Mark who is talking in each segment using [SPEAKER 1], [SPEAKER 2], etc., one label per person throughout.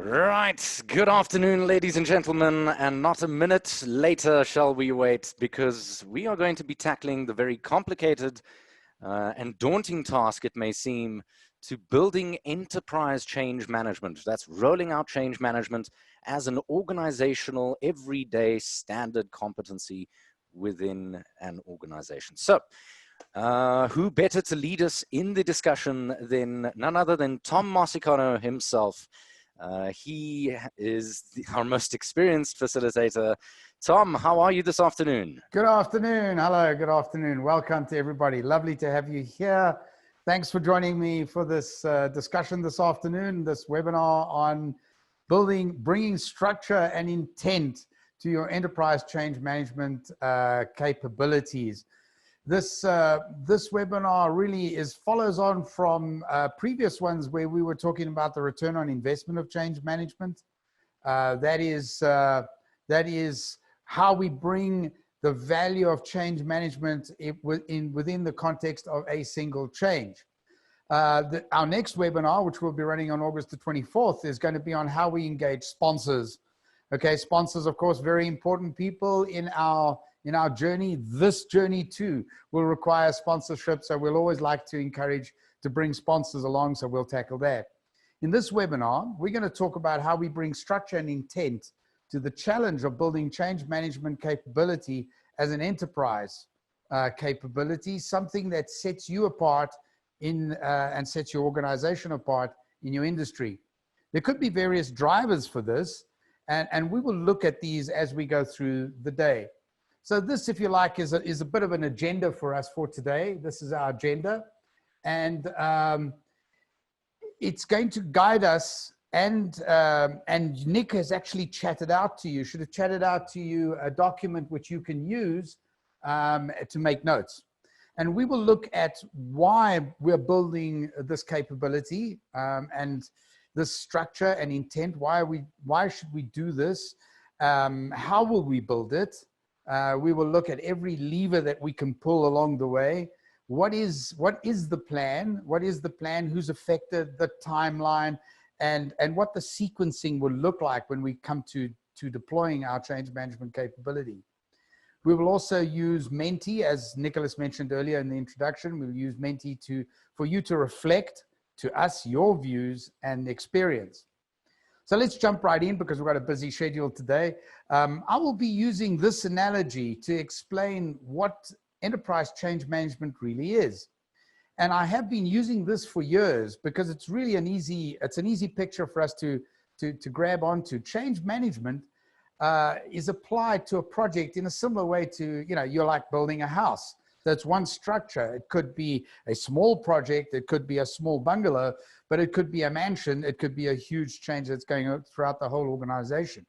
[SPEAKER 1] Right, good afternoon, ladies and gentlemen, and not a minute later shall we wait, because we are going to be tackling the very complicated and daunting task, it may seem, to building enterprise change management. That's rolling out change management as an organizational, everyday standard competency within an organization. So, who better to lead us in the discussion than none other than Tom Marsicono himself. He is our most experienced facilitator. Tom, how are you this afternoon?
[SPEAKER 2] Good afternoon. Hello, good afternoon. Welcome to everybody. Lovely to have you here. Thanks for joining me for this discussion this afternoon, this webinar on bringing structure and intent to your enterprise change management capabilities. This webinar really follows on from previous ones where we were talking about the return on investment of change management. That is how we bring the value of change management within the context of a single change. Our next webinar, which we'll be running on August the 24th, is going to be on how we engage sponsors. Okay, sponsors, of course, very important people in our journey. This journey too will require sponsorship, so we'll always like to encourage to bring sponsors along, so we'll tackle that. In this webinar, we're going to talk about how we bring structure and intent to the challenge of building change management capability as an enterprise capability, something that sets you apart and sets your organization apart in your industry. There could be various drivers for this, and we will look at these as we go through the day. So this, if you like, is a bit of an agenda for us for today. This is our agenda, and it's going to guide us. And Nick has actually chatted out to you, should have chatted out to you a document which you can use to make notes. And we will look at why we're building this capability and this structure and intent. Why should we do this? How will we build it? We will look at every lever that we can pull along the way. What is the plan? What is the plan? Who's affected? The timeline, and what the sequencing will look like when we come to deploying our change management capability. We will also use Menti, as Nicholas mentioned earlier in the introduction. We'll use Menti for you to reflect to us your views and experience. So let's jump right in, because we've got a busy schedule today. I will be using this analogy to explain what enterprise change management really is. And I have been using this for years because it's really an easy picture for us to grab onto. Change management is applied to a project in a similar way to, you're like building a house. That's one structure. It could be a small project, it could be a small bungalow, but it could be a mansion, it could be a huge change that's going on throughout the whole organization.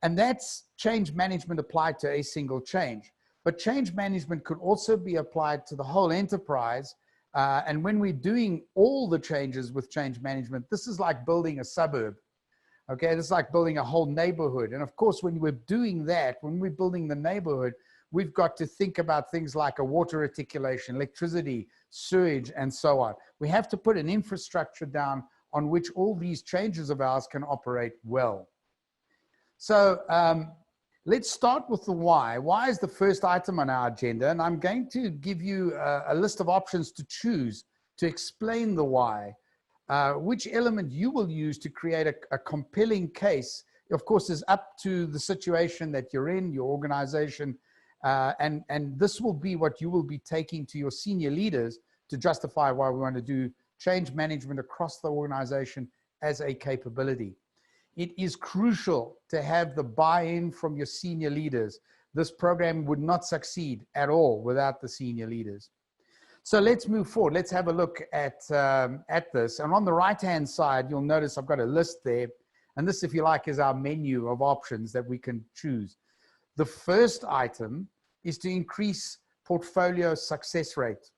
[SPEAKER 2] And that's change management applied to a single change. But change management could also be applied to the whole enterprise. And when we're doing all the changes with change management, this is like building a suburb. Okay, this is like building a whole neighborhood. And of course, when we're doing that, when we're building the neighborhood, we've got to think about things like a water reticulation, electricity, sewage, and so on. We have to put an infrastructure down on which all these changes of ours can operate well. So let's start with the why. Why is the first item on our agenda, and I'm going to give you a list of options to choose to explain the why. Which element you will use to create a compelling case, of course, is up to the situation that you're in, your organization, and this will be what you will be taking to your senior leaders to justify why we want to do change management across the organization as a capability. It is crucial to have the buy-in from your senior leaders. This program would not succeed at all without the senior leaders. So let's move forward. Let's have a look at this. And on the right-hand side, you'll notice I've got a list there. And this, if you like, is our menu of options that we can choose. The first item is to increase portfolio success rate.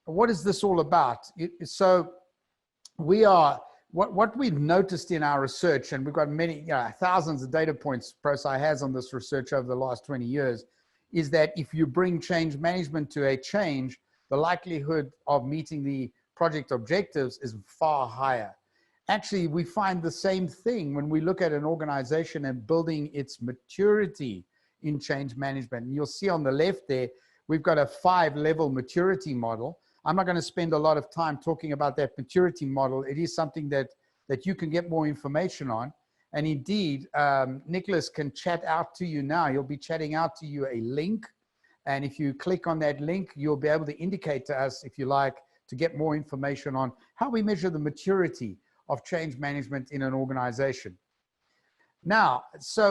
[SPEAKER 2] What is this all about? So what we've noticed in our research, and we've got many, thousands of data points ProSci has on this research over the last 20 years, is that if you bring change management to a change, the likelihood of meeting the project objectives is far higher. actually, we find the same thing when we look at an organization and building its maturity in change management. And you'll see on the left there, we've got a 5-level maturity model. I'm not going to spend a lot of time talking about that maturity model. It is something that you can get more information on. And indeed, Nicholas can chat out to you now. He'll be chatting out to you a link. And if you click on that link, you'll be able to indicate to us, if you like, to get more information on how we measure the maturity of change management in an organization. Now, so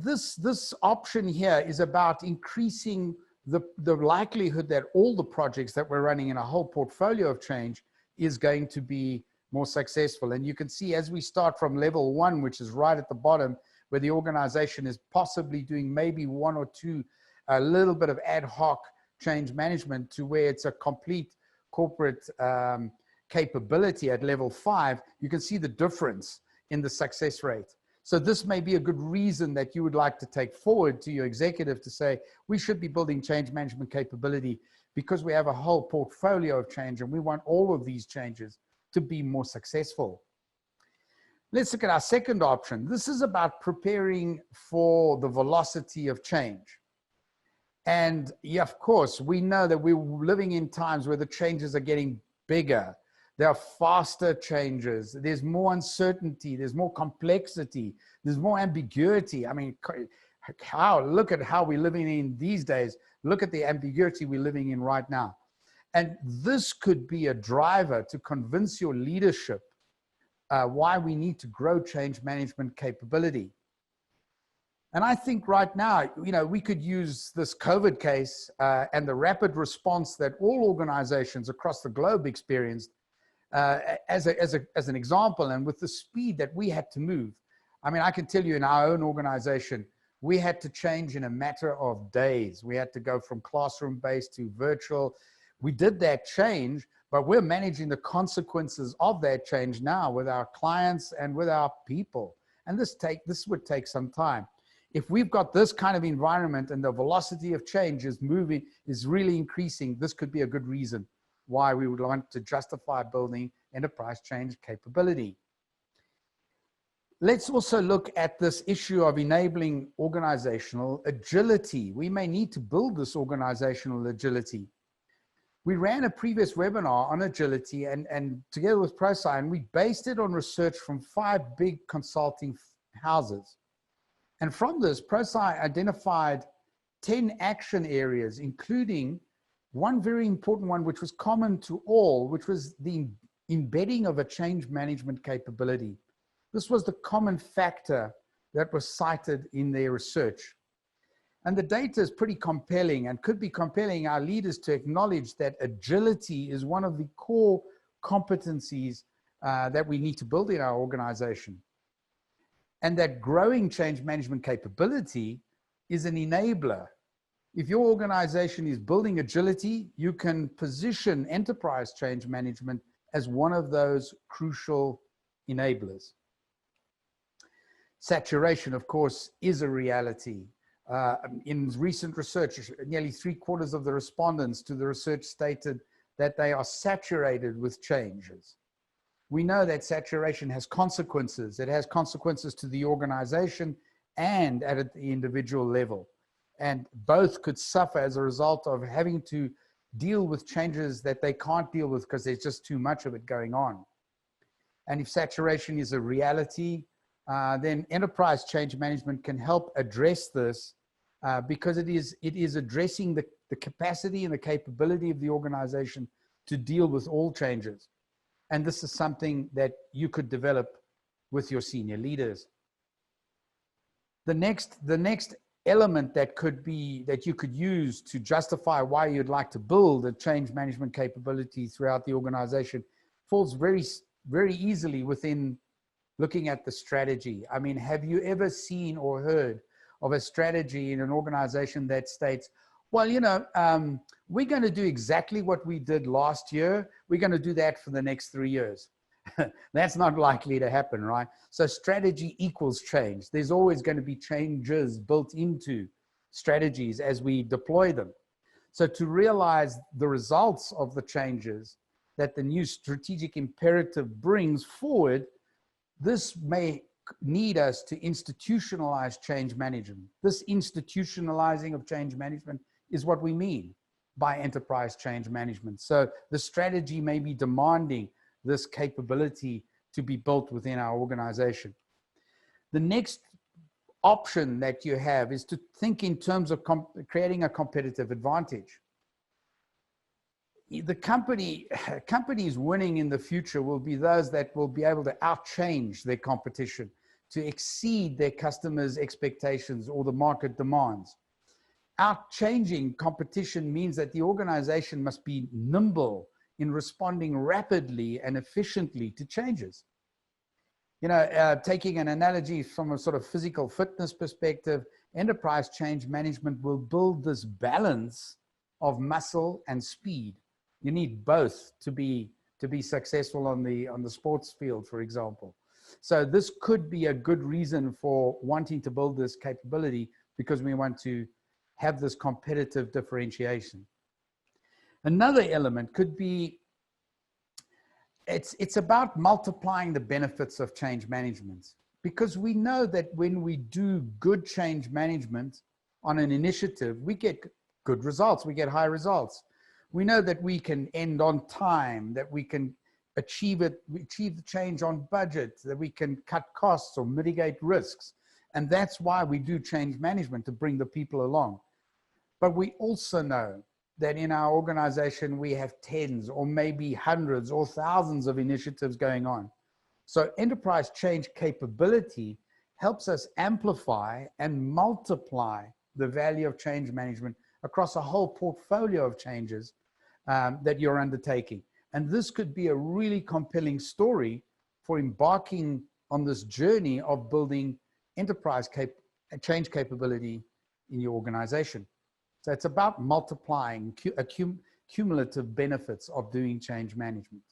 [SPEAKER 2] this option here is about increasing the likelihood that all the projects that we're running in a whole portfolio of change is going to be more successful. And you can see as we start from level 1, which is right at the bottom, where the organization is possibly doing maybe 1 or 2, a little bit of ad hoc change management, to where it's a complete corporate capability at level 5, you can see the difference in the success rate. So this may be a good reason that you would like to take forward to your executive to say, we should be building change management capability because we have a whole portfolio of change and we want all of these changes to be more successful. Let's look at our second option. This is about preparing for the velocity of change. And yeah, of course, we know that we're living in times where the changes are getting bigger. There are faster changes. There's more uncertainty. There's more complexity. There's more ambiguity. I mean, look at how we're living in these days. Look at the ambiguity we're living in right now. And this could be a driver to convince your leadership why we need to grow change management capability. And I think right now, you know, we could use this COVID case and the rapid response that all organizations across the globe experienced as an example, and with the speed that we had to move. I mean, I can tell you in our own organization, we had to change in a matter of days. We had to go from classroom-based to virtual. We did that change, but we're managing the consequences of that change now with our clients and with our people. And this would take some time. If we've got this kind of environment and the velocity of change is really increasing, this could be a good reason why we would want to justify building enterprise change capability. Let's also look at this issue of enabling organizational agility. We may need to build this organizational agility. We ran a previous webinar on agility and together with ProSci, and we based it on research from 5 big consulting houses. And from this, ProSci identified 10 action areas, including one very important one, which was common to all, which was the embedding of a change management capability. This was the common factor that was cited in their research. And the data is pretty compelling and could be compelling our leaders to acknowledge that agility is one of the core competencies that we need to build in our organization. And that growing change management capability is an enabler. If your organization is building agility, you can position enterprise change management as one of those crucial enablers. Saturation, of course, is a reality. In recent research, nearly 3/4 of the respondents to the research stated that they are saturated with changes. We know that saturation has consequences. It has consequences to the organization and at the individual level. And both could suffer as a result of having to deal with changes that they can't deal with because there's just too much of it going on. And if saturation is a reality, then enterprise change management can help address this because it is addressing the capacity and the capability of the organization to deal with all changes. And this is something that you could develop with your senior leaders. The next element that you could use to justify why you'd like to build a change management capability throughout the organization falls very, very easily within looking at the strategy. I mean, have you ever seen or heard of a strategy in an organization that states, well, you know, we're going to do exactly what we did last year. We're going to do that for the next 3 years. That's not likely to happen, right? So strategy equals change. There's always going to be changes built into strategies as we deploy them. So to realize the results of the changes, that the new strategic imperative brings forward, this may need us to institutionalize change management. This institutionalizing of change management is what we mean by enterprise change management. So the strategy may be demanding this capability to be built within our organization. The next option that you have is to think in terms of creating a competitive advantage. The companies winning in the future will be those that will be able to outchange their competition, to exceed their customers' expectations or the market demands. Outchanging competition means that the organization must be nimble in responding rapidly and efficiently to changes. You know, taking an analogy from a sort of physical fitness perspective, enterprise change management will build this balance of muscle and speed. You need both to be successful on the sports field, for example. So this could be a good reason for wanting to build this capability, because we want to have this competitive differentiation. Another element could be, it's about multiplying the benefits of change management, because we know that when we do good change management on an initiative, we get good results, we get high results. We know that we can end on time, that we can achieve the change on budget, that we can cut costs or mitigate risks. And that's why we do change management, to bring the people along. But we also know that in our organization, we have tens or maybe hundreds or thousands of initiatives going on. So enterprise change capability helps us amplify and multiply the value of change management across a whole portfolio of changes that you're undertaking. And this could be a really compelling story for embarking on this journey of building enterprise change capability in your organization. So it's about multiplying cumulative benefits of doing change management.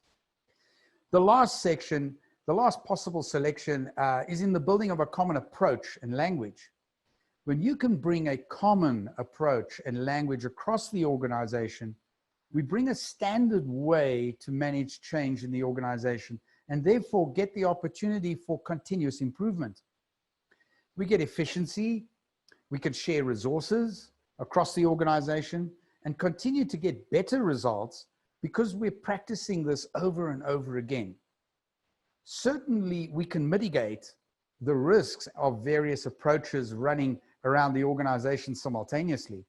[SPEAKER 2] The last section, the last possible selection is in the building of a common approach and language. When you can bring a common approach and language across the organization, we bring a standard way to manage change in the organization, and therefore get the opportunity for continuous improvement. We get efficiency, we can share resources across the organization and continue to get better results because we're practicing this over and over again. Certainly, we can mitigate the risks of various approaches running around the organization simultaneously.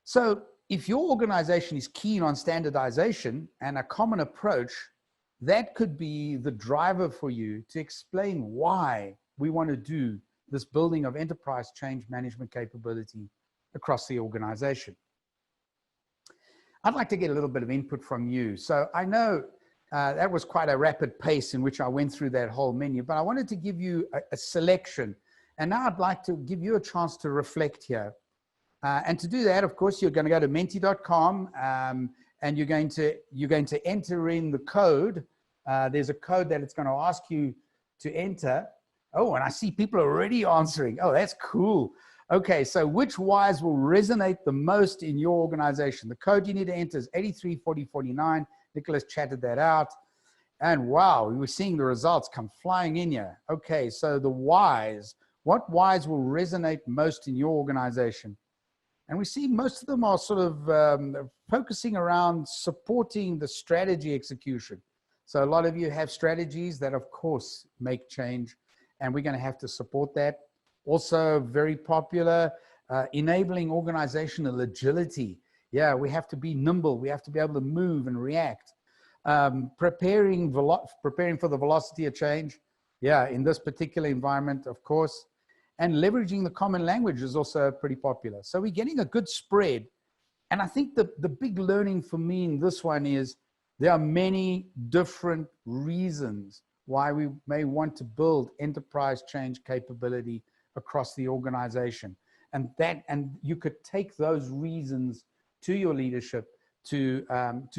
[SPEAKER 2] So if your organization is keen on standardization and a common approach, that could be the driver for you to explain why we want to do this building of enterprise change management capability across the organization. I'd like to get a little bit of input from you. So I know that was quite a rapid pace in which I went through that whole menu, but I wanted to give you a selection. And now I'd like to give you a chance to reflect here. And to do that, of course, you're going to go to menti.com and you're going to enter in the code. There's a code that it's going to ask you to enter. Oh, and I see people are already answering. Oh, that's cool. Okay, so which whys will resonate the most in your organization? The code you need to enter is 834049. Nicholas chatted that out. And wow, we're seeing the results come flying in here. Okay, so the whys. What whys will resonate most in your organization? And we see most of them are sort of focusing around supporting the strategy execution. So a lot of you have strategies that, of course, make change, and we're going to have to support that. Also very popular, enabling organizational agility. Yeah, we have to be nimble. We have to be able to move and react. Preparing for the velocity of change. Yeah, in this particular environment, of course. And leveraging the common language is also pretty popular. So we're getting a good spread. And I think the big learning for me in this one is there are many different reasons why we may want to build enterprise change capability across the organization. And you could take those reasons to your leadership to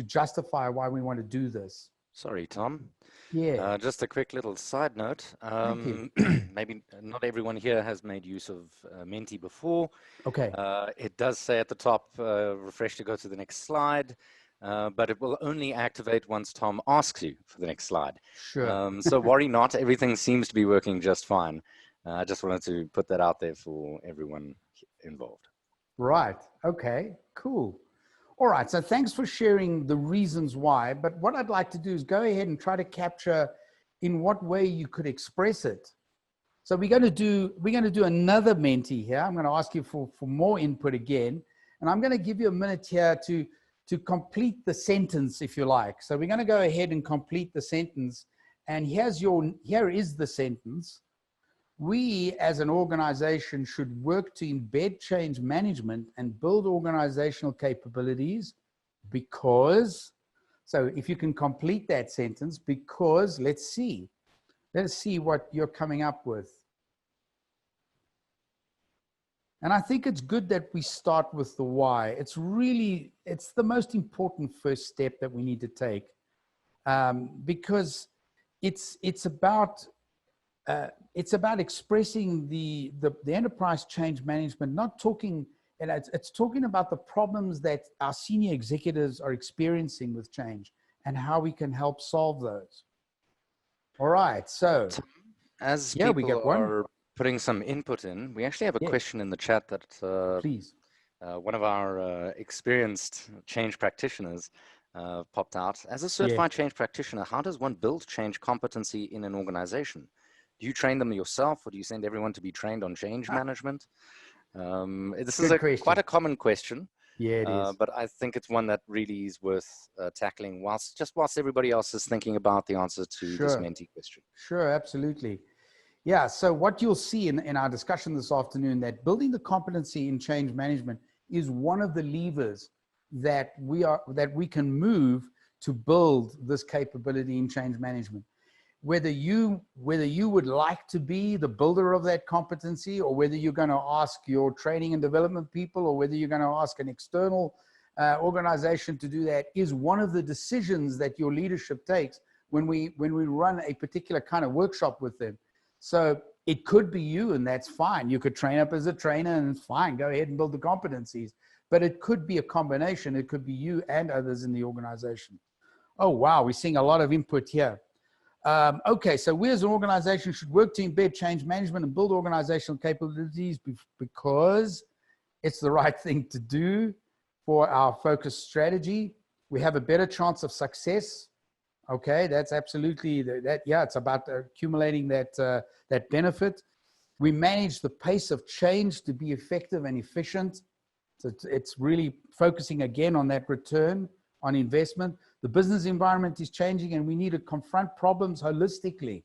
[SPEAKER 2] justify why we want to do this.
[SPEAKER 1] Sorry, Tom.
[SPEAKER 2] Yeah.
[SPEAKER 1] Just a quick little side note.
[SPEAKER 2] Thank you.
[SPEAKER 1] Maybe not everyone here has made use of Menti before.
[SPEAKER 2] Okay.
[SPEAKER 1] It does say at the top, refresh to go to the next slide. but it will only activate once Tom asks you for the next slide.
[SPEAKER 2] Sure.
[SPEAKER 1] So worry not, everything seems to be working just fine. I just wanted to put that out there for everyone involved.
[SPEAKER 2] Right. Okay, cool. All right. So thanks for sharing the reasons why. But what I'd like to do is go ahead and try to capture in what way you could express it. So we're going to do another Menti here. I'm going to ask you for more input again. And I'm going to give you a minute here to complete the sentence, if you like. So we're going to go ahead and complete the sentence. And here is the sentence. We as an organization should work to embed change management and build organizational capabilities because, so if you can complete that sentence, because let's see what you're coming up with. And I think it's good that we start with the why. It's the most important first step that we need to take, because it's about expressing the enterprise change management, not talking, and it's talking about the problems that our senior executives are experiencing with change and how we can help solve those. All right, so
[SPEAKER 1] as
[SPEAKER 2] yeah,
[SPEAKER 1] people
[SPEAKER 2] we got one.
[SPEAKER 1] are putting some input in, we actually have a question in the chat that
[SPEAKER 2] Please.
[SPEAKER 1] one of our experienced change practitioners popped out. As a certified change practitioner, how does one build change competency in an organization? Do you train them yourself, or do you send everyone to be trained on change management? This is quite a common question.
[SPEAKER 2] Yeah, it is.
[SPEAKER 1] But I think it's one that really is worth tackling whilst everybody else is thinking about the answer to this Menti question.
[SPEAKER 2] Sure, absolutely. Yeah, so what you'll see in our discussion this afternoon, that building the competency in change management is one of the levers that we can move to build this capability in change management. Whether you would like to be the builder of that competency, or whether you're going to ask your training and development people, or whether you're going to ask an external organization to do that, is one of the decisions that your leadership takes when we run a particular kind of workshop with them. So it could be you, and that's fine. You could train up as a trainer, and it's fine. Go ahead and build the competencies. But it could be a combination. It could be you and others in the organization. Oh, wow. We're seeing a lot of input here. Okay, so we as an organization should work to embed change management and build organizational capabilities because it's the right thing to do for our focused strategy. We have a better chance of success. Okay, that's absolutely that. Yeah, it's about accumulating that benefit. We manage the pace of change to be effective and efficient. So it's really focusing again on that return on investment. The business environment is changing and we need to confront problems holistically.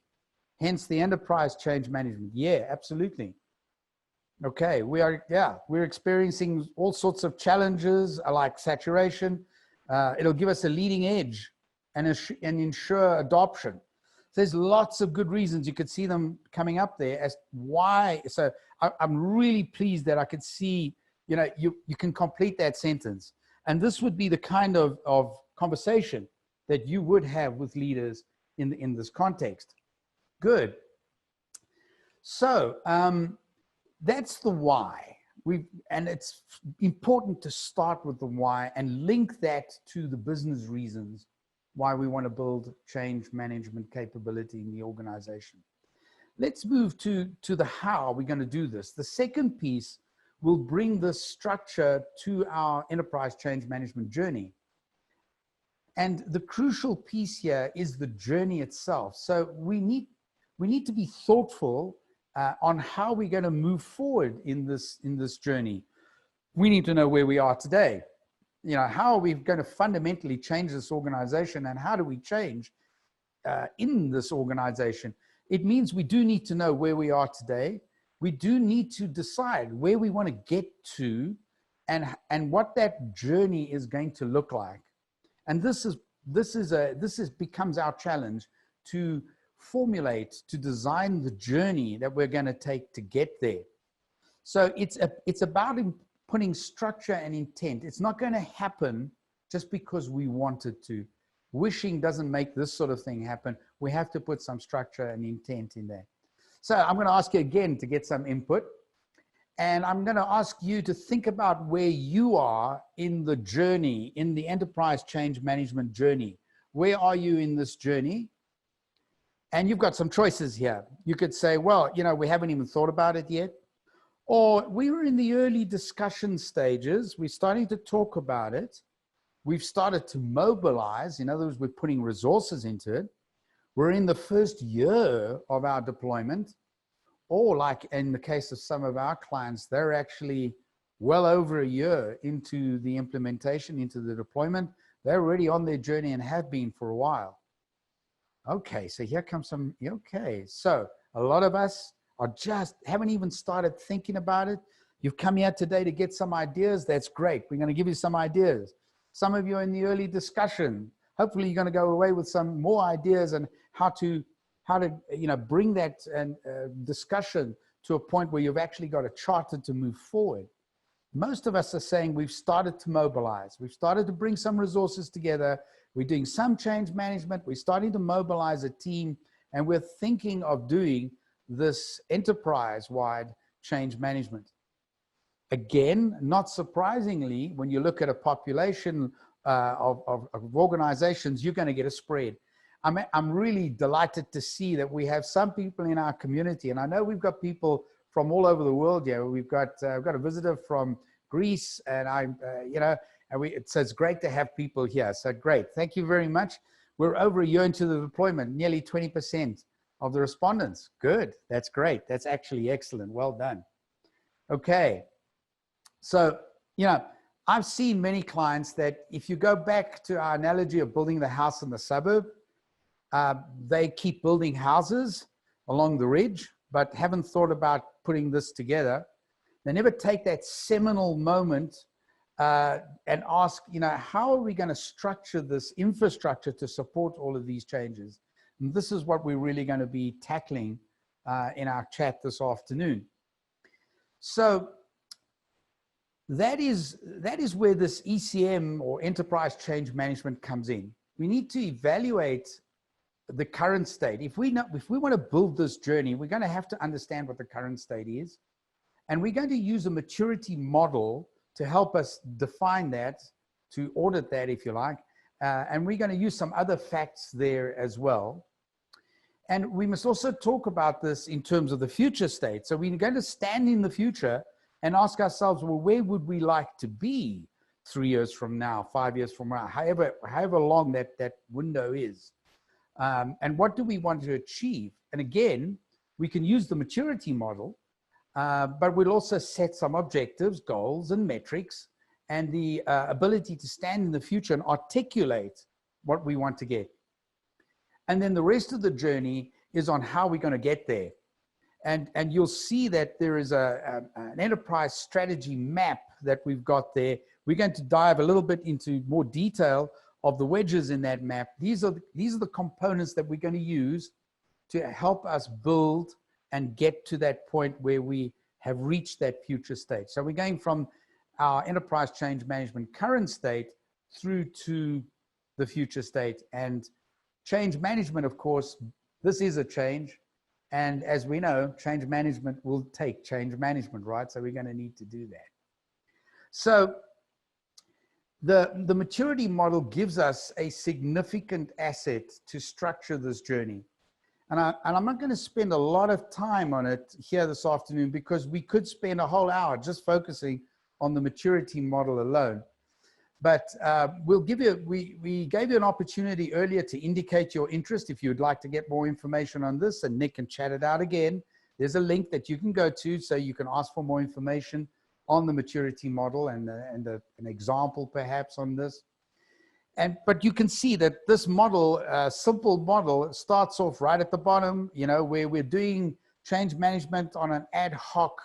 [SPEAKER 2] Hence the enterprise change management. Yeah, absolutely. Okay, we're experiencing all sorts of challenges like saturation. It'll give us a leading edge and ensure adoption. So there's lots of good reasons. You could see them coming up there as why. So I'm really pleased that I could see, you can complete that sentence. And this would be the kind of conversation that you would have with leaders in this context. Good. So that's the why. And it's important to start with the why and link that to the business reasons why we want to build change management capability in the organization. Let's move to the how we're going to do this. The second piece will bring this structure to our enterprise change management journey. And the crucial piece here is the journey itself. So we need to be thoughtful on how we're going to move forward in this journey. We need to know where we are today. How are we going to fundamentally change this organization, and how do we change in this organization? It means we do need to know where we are today. We do need to decide where we want to get to and what that journey is going to look like. And this becomes our challenge to formulate, to design the journey that we're going to take to get there. So it's about putting structure and intent. It's not going to happen just because we want it to. Wishing doesn't make this sort of thing happen. We have to put some structure and intent in there. So I'm going to ask you again to get some input. And I'm going to ask you to think about where you are in the journey, in the enterprise change management journey. Where are you in this journey? And you've got some choices here. You could say, well, you know, we haven't even thought about it yet. Or we were in the early discussion stages. We're starting to talk about it. We've started to mobilize. In other words, we're putting resources into it. We're in the first year of our deployment. Or like in the case of some of our clients, they're actually well over a year into the implementation, into the deployment. They're already on their journey and have been for a while. Okay, so here comes some, okay. So a lot of us are just, haven't even started thinking about it. You've come here today to get some ideas. That's great. We're going to give you some ideas. Some of you are in the early discussion. Hopefully you're going to go away with some more ideas on how to bring that discussion to a point where you've actually got a charter to move forward. Most of us are saying we've started to mobilize. We've started to bring some resources together. We're doing some change management. We're starting to mobilize a team, and we're thinking of doing this enterprise-wide change management. Again, not surprisingly, when you look at a population of organizations, you're going to get a spread. I'm really delighted to see that we have some people in our community, and I know we've got people from all over the world here. We've got a visitor from Greece, and so it's great to have people here. So great, thank you very much. We're over a year into the deployment, nearly 20% of the respondents. Good, that's great. That's actually excellent. Well done. Okay, so I've seen many clients that if you go back to our analogy of building the house in the suburb, they keep building houses along the ridge, but haven't thought about putting this together. They never take that seminal moment and ask, how are we going to structure this infrastructure to support all of these changes? And this is what we're really going to be tackling in our chat this afternoon. So that is where this ECM, or enterprise change management, comes in. We need to evaluate the current state. If we want to build this journey, we're going to have to understand what the current state is. And we're going to use a maturity model to help us define that, to audit that, if you like. And we're going to use some other facts there as well. And we must also talk about this in terms of the future state. So we're going to stand in the future and ask ourselves, well, where would we like to be 3 years from now, 5 years from now, however long that window is? And what do we want to achieve? And again, we can use the maturity model, but we'll also set some objectives, goals, and metrics, and the ability to stand in the future and articulate what we want to get. And then the rest of the journey is on how we're going to get there. And you'll see that there is an enterprise strategy map that we've got there. We're going to dive a little bit into more detail of the wedges in that map. These are the components that we're going to use to help us build and get to that point where we have reached that future state. So we're going from our enterprise change management current state through to the future state. And change management, of course, this is a change. And as we know, change management will take change management, right? So we're going to need to do that. So the maturity model gives us a significant asset to structure this journey. And I'm not going to spend a lot of time on it here this afternoon, because we could spend a whole hour just focusing on the maturity model alone. But we'll give you, we gave you an opportunity earlier to indicate your interest if you'd like to get more information on this, and Nick can chat it out again. There's a link that you can go to so you can ask for more information on the maturity model and an example perhaps on this. But you can see that this model, simple model, starts off right at the bottom, where we're doing change management on an ad hoc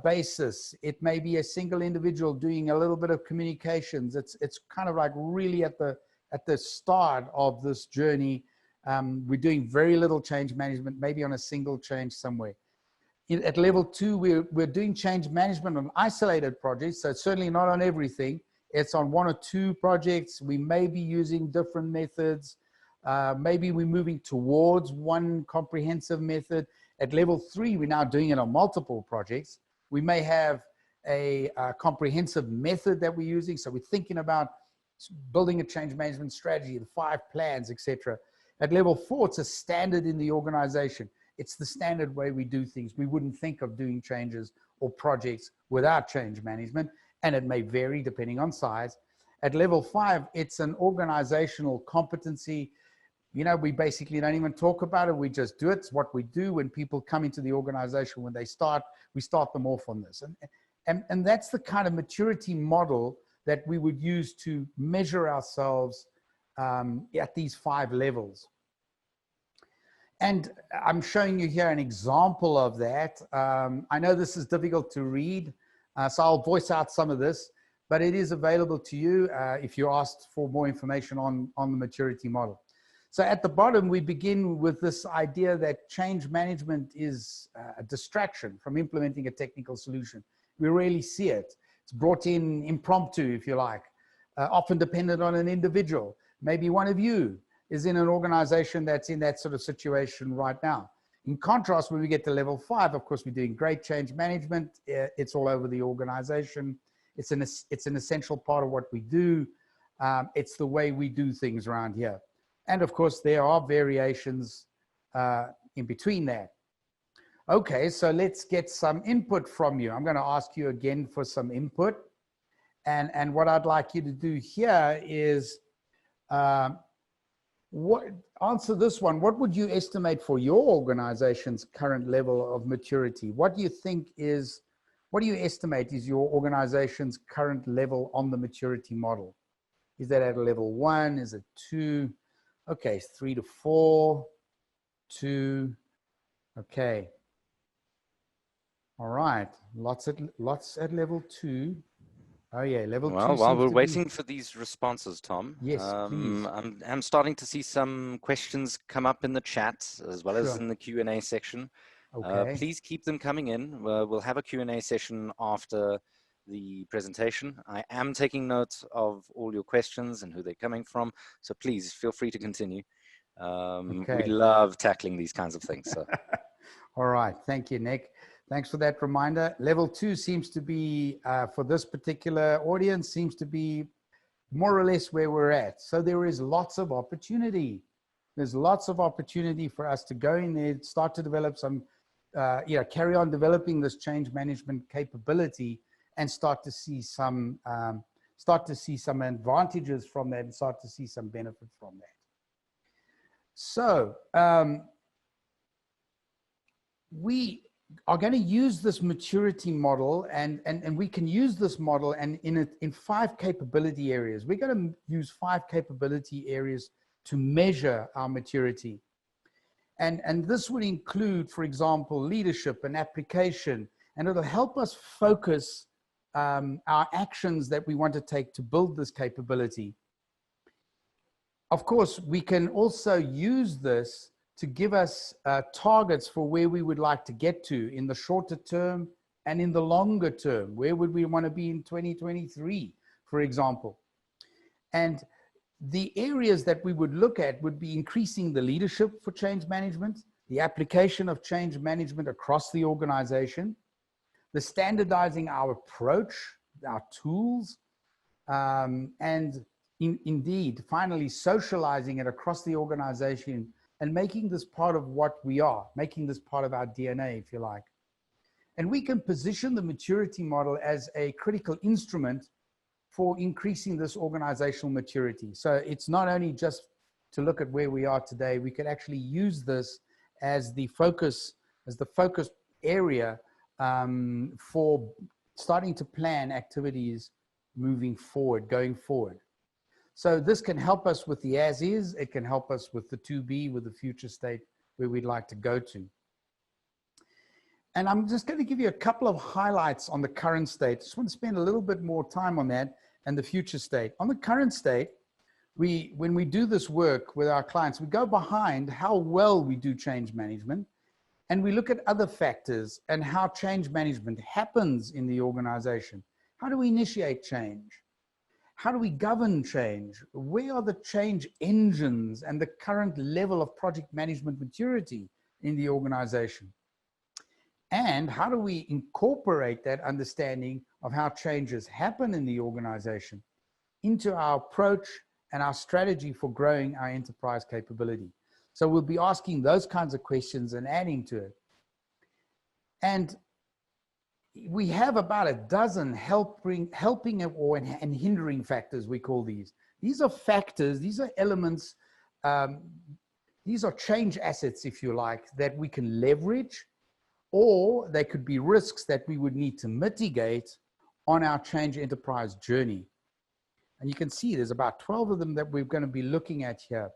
[SPEAKER 2] basis. It may be a single individual doing a little bit of communications. It's kind of like really at the start of this journey. We're doing very little change management, maybe on a single change somewhere. At level 2, we're doing change management on isolated projects, so it's certainly not on everything. It's on 1 or 2 projects. We may be using different methods. Maybe we're moving towards one comprehensive method. At level 3, we're now doing it on multiple projects. We may have a comprehensive method that we're using. So we're thinking about building a change management strategy, the 5 plans, etc. At level 4, it's a standard in the organization. It's the standard way we do things. We wouldn't think of doing changes or projects without change management, and it may vary depending on size. At level 5, it's an organizational competency. You know, we basically don't even talk about it. We just do it. It's what we do when people come into the organization. When they start, we start them off on this. And that's the kind of maturity model that we would use to measure ourselves at these 5 levels. And I'm showing you here an example of that. I know this is difficult to read, so I'll voice out some of this, but it is available to you if you asked for more information on the maturity model. So at the bottom, we begin with this idea that change management is a distraction from implementing a technical solution. We rarely see it. It's brought in impromptu, if you like, often dependent on an individual. Maybe one of you is in an organization that's in that sort of situation right now. In contrast, when we get to level 5, of course, we're doing great change management. It's all over the organization. It's an essential part of what we do. It's the way we do things around here. And of course, there are variations in between that. Okay, so let's get some input from you. I'm going to ask you again for some input. And what I'd like you to do here is answer this one. What would you estimate for your organization's current level of maturity? What do you estimate is your organization's current level on the maturity model? Is that at a level 1? Is it 2? Okay, 3 to 4, 2. Okay. All right, lots at level 2. Oh yeah, level 2.
[SPEAKER 1] Well, while we're waiting for these responses, Tom,
[SPEAKER 2] yes, please.
[SPEAKER 1] I'm starting to see some questions come up in the chat as well as in the Q&A section.
[SPEAKER 2] Okay.
[SPEAKER 1] Please keep them coming in. We'll have a Q&A session after the presentation. I am taking notes of all your questions and who they're coming from, so please feel free to continue. We love tackling these kinds of things. So.
[SPEAKER 2] All right, thank you, Nick. Thanks for that reminder. Level 2 seems to be, for this particular audience, seems to be more or less where we're at. So there is lots of opportunity. There's lots of opportunity for us to go in there, start to develop some, carry on developing this change management capability and start to see some advantages from that and start to see some benefit from that. So we are going to use this maturity model and we can use this model and in 5 capability areas. We're going to use 5 capability areas to measure our maturity. And this would include, for example, leadership and application, and it'll help us focus our actions that we want to take to build this capability. Of course, we can also use this to give us targets for where we would like to get to in the shorter term and in the longer term. Where would we want to be in 2023, for example? And the areas that we would look at would be increasing the leadership for change management, the application of change management across the organization, the standardizing our approach, our tools, and indeed, finally, socializing it across the organization and making this part of what we are, making this part of our DNA, if you like. And we can position the maturity model as a critical instrument for increasing this organizational maturity. So it's not only just to look at where we are today, we could actually use this as the focus area for starting to plan activities moving forward, going forward. So this can help us with the as is, it can help us with the to be, with the future state where we'd like to go to. And I'm just going to give you a couple of highlights on the current state. Just want to spend a little bit more time on that and the future state. On the current state, when we do this work with our clients, we go behind how well we do change management, and we look at other factors and how change management happens in the organization. How do we initiate change? How do we govern change? Where are the change engines and the current level of project management maturity in the organization? And how do we incorporate that understanding of how changes happen in the organization into our approach and our strategy for growing our enterprise capability? So we'll be asking those kinds of questions and adding to it. And we have about a dozen helping and hindering factors, we call these. These are factors, these are elements, these are change assets, if you like, that we can leverage, or they could be risks that we would need to mitigate on our change enterprise journey. And you can see there's about 12 of them that we're going to be looking at here.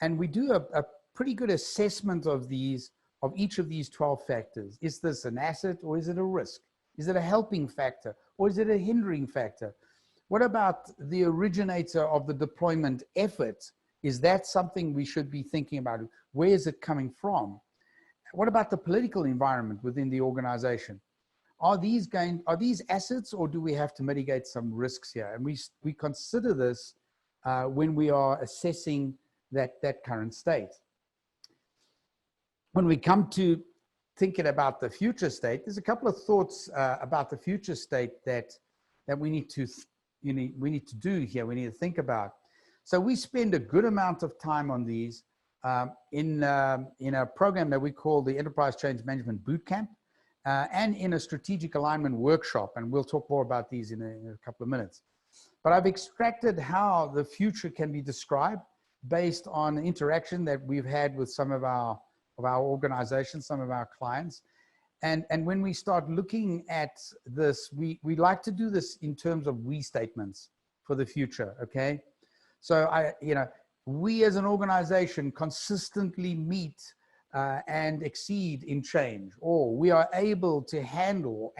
[SPEAKER 2] And we do a pretty good assessment of each of these 12 factors. Is this an asset or is it a risk? Is it a helping factor or is it a hindering factor? What about the originator of the deployment effort? Is that something we should be thinking about? Where is it coming from? What about the political environment within the organization? Are these assets, or do we have to mitigate some risks here? And we consider this when we are assessing that current state. When we come to thinking about the future state, there's a couple of thoughts about the future state that we need to do here. We need to think about. So we spend a good amount of time on these in a program that we call the Enterprise Change Management Bootcamp, and in a strategic alignment workshop. And we'll talk more about these in a couple of minutes. But I've extracted how the future can be described based on interaction that we've had with some of our organizations, some of our clients. And when we start looking at this, we like to do this in terms of we statements for the future, okay? So we as an organization consistently meet and exceed in change, or we are able to handle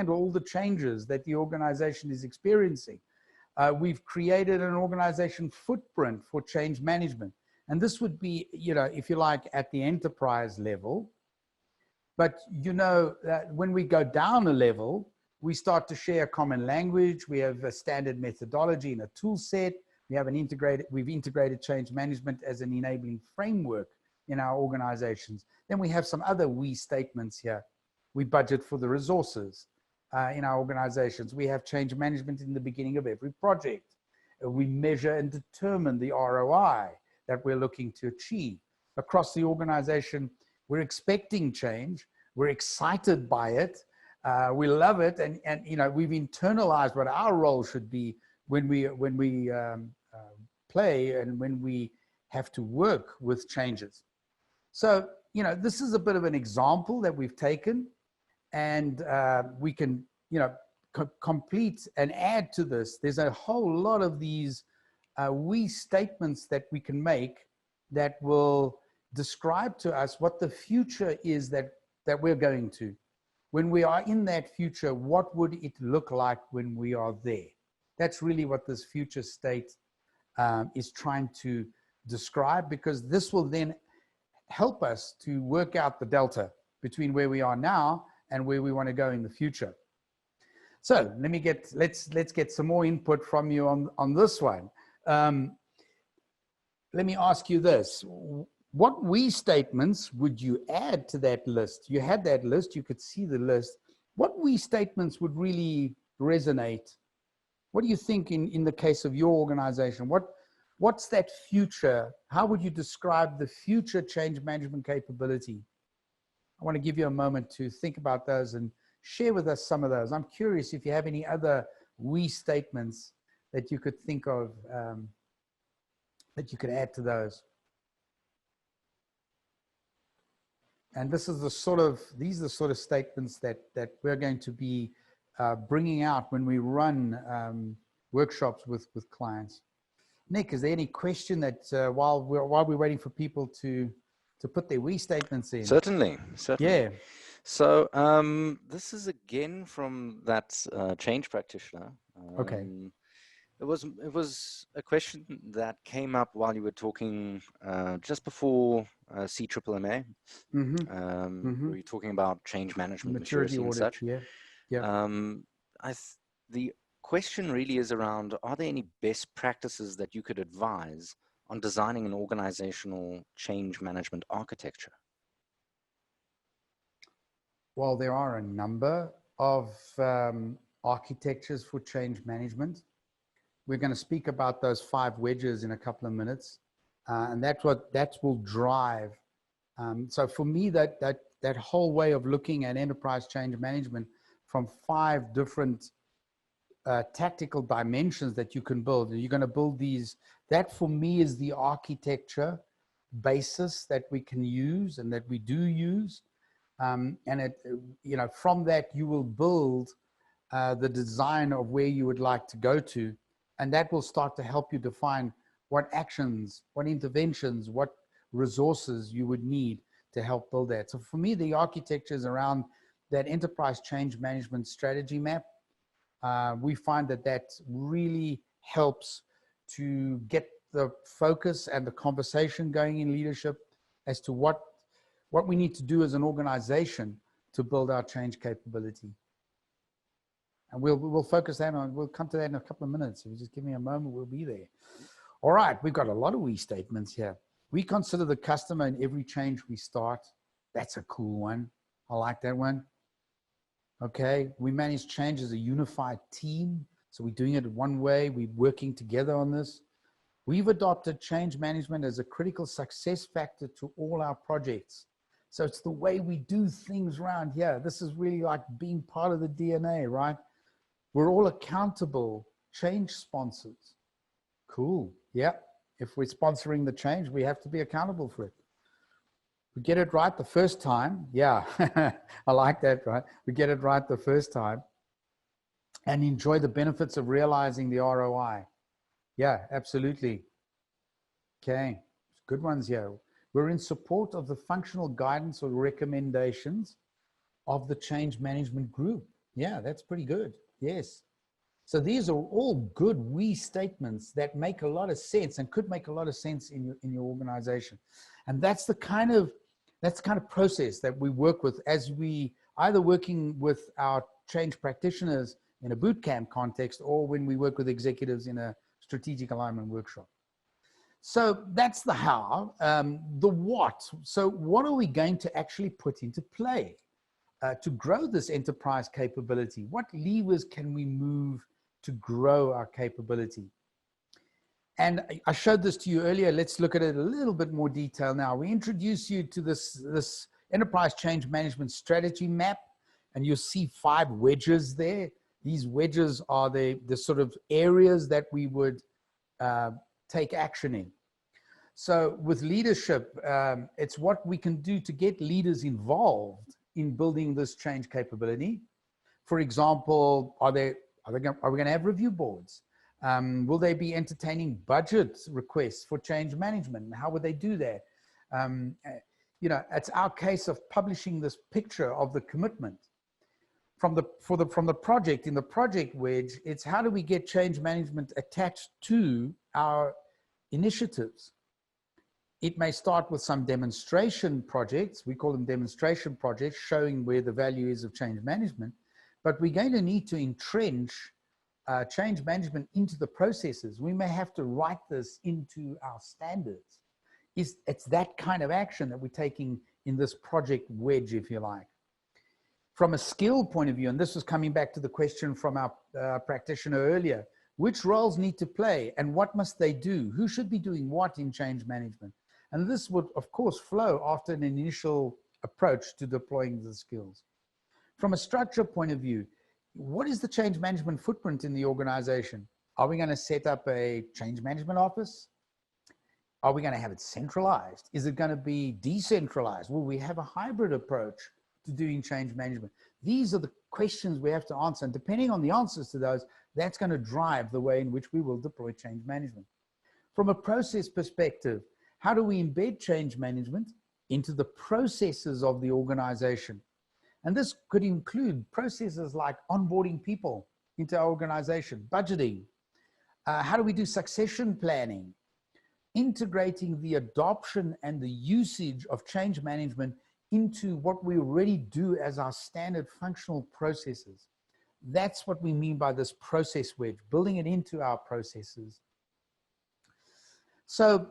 [SPEAKER 2] all the changes that the organization is experiencing. We've created an organization footprint for change management. And this would be, if you like, at the enterprise level. But that when we go down a level, we start to share common language. We have a standard methodology and a tool set. We've integrated change management as an enabling framework in our organizations. Then we have some other we statements here. We budget for the resources in our organizations. We have change management in the beginning of every project. We measure and determine the ROI that we're looking to achieve. Across the organization, we're expecting change. We're excited by it. We love it. And we've internalized what our role should be when we play and when we have to work with changes. So, this is a bit of an example that we've taken, and we can, complete and add to this. There's a whole lot of these we statements that we can make that will describe to us what the future is that we're going to. When we are in that future, what would it look like when we are there? That's really what this future state is trying to describe, because this will then help us to work out the delta between where we are now and where we want to go in the future. So let's get some more input from you on this one. Let me ask you this. What we statements would you add to that list? You had that list, you could see the list. What we statements would really resonate? What do you think in the case of your organization? What's that future? How would you describe the future change management capability? I want to give you a moment to think about those and share with us some of those. I'm curious if you have any other we statements that you could think of that you could add to those. And these are the sort of statements that we're going to be bringing out when we run workshops with clients. Nick, is there any question that while we're waiting for people to put their we statements in?
[SPEAKER 1] Certainly.
[SPEAKER 2] Yeah.
[SPEAKER 1] So this is again from that change practitioner.
[SPEAKER 2] Okay.
[SPEAKER 1] It was a question that came up while you were talking just before CMMA.
[SPEAKER 2] Mm-hmm.
[SPEAKER 1] Were you talking about change management,
[SPEAKER 2] maturity
[SPEAKER 1] and
[SPEAKER 2] audit,
[SPEAKER 1] such?
[SPEAKER 2] Yeah.
[SPEAKER 1] The question really is around: are there any best practices that you could advise on designing an organizational change management architecture?
[SPEAKER 2] Well, there are a number of architectures for change management. We're going to speak about those 5 wedges in a couple of minutes. And that will drive. So for me, that whole way of looking at enterprise change management from 5 different tactical dimensions that you can build, and you're going to build these, that for me is the architecture basis that we can use and that we do use. And from that, you will build the design of where you would like to go to. And that will start to help you define what actions, what interventions, what resources you would need to help build that. So for me, the architecture is around that enterprise change management strategy map. We find that really helps to get the focus and the conversation going in leadership as to what we need to do as an organization to build our change capability. And we'll focus that on, we'll come to that in a couple of minutes. If you just give me a moment, we'll be there. All right, we've got a lot of we statements here. We consider the customer in every change we start. That's a cool one. I like that one. Okay, we manage change as a unified team. So we're doing it one way. We're working together on this. We've adopted change management as a critical success factor to all our projects. So it's the way we do things around here. This is really like being part of the DNA, right? We're all accountable change sponsors. Cool. Yeah. If we're sponsoring the change, we have to be accountable for it. We get it right the first time. Yeah. I like that, right? We get it right the first time and enjoy the benefits of realizing the ROI. Yeah, absolutely. Okay. Good ones here. We're in support of the functional guidance or recommendations of the change management group. Yeah, that's pretty good. Yes. So these are all good we statements that make a lot of sense and could make a lot of sense in your organization. And that's the kind of process that we work with as we either working with our change practitioners in a boot camp context or when we work with executives in a strategic alignment workshop. So that's the how. The what. So what are we going to actually put into play to grow this enterprise capability? What levers can we move to grow our capability? And I showed this to you earlier. Let's look at it a little bit more detail now. We introduce you to this enterprise change management strategy map, and you'll see 5 wedges there. These wedges are the sort of areas that we would take action in. So with leadership, it's what we can do to get leaders involved in building this change capability. For example, are we going to have review boards? Will they be entertaining budget requests for change management? How would they do that? It's our case of publishing this picture of the commitment from the project. In the project wedge, it's how do we get change management attached to our initiatives? It may start with some demonstration projects. We call them demonstration projects, showing where the value is of change management. But we're going to need to entrench change management into the processes. We may have to write this into our standards. It's that kind of action that we're taking in this project wedge, if you like. From a skill point of view, and this was coming back to the question from our practitioner earlier, which roles need to play and what must they do? Who should be doing what in change management? And this would, of course, flow after an initial approach to deploying the skills. From a structure point of view, what is the change management footprint in the organization? Are we going to set up a change management office? Are we going to have it centralized? Is it going to be decentralized? Will we have a hybrid approach to doing change management? These are the questions we have to answer. And depending on the answers to those, that's going to drive the way in which we will deploy change management. From a process perspective, how do we embed change management into the processes of the organization? And this could include processes like onboarding people into our organization, budgeting. How do we do succession planning? Integrating the adoption and the usage of change management into what we already do as our standard functional processes. That's what we mean by this process wedge, building it into our processes. So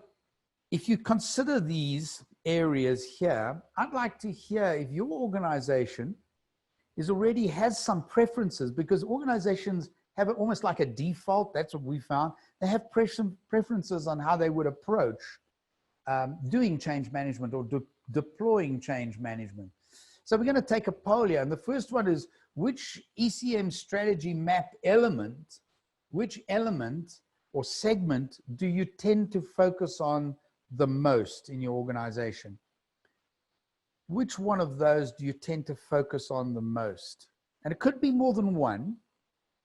[SPEAKER 2] if you consider these areas here, I'd like to hear if your organization is already has some preferences, because organizations have it almost like a default. That's what we found. They have preferences on how they would approach doing change management or deploying change management. So we're going to take a poll here. And the first one is, which ECM strategy map element, which element or segment do you tend to focus on the most in your organization? Which one of those do you tend to focus on the most? And it could be more than one.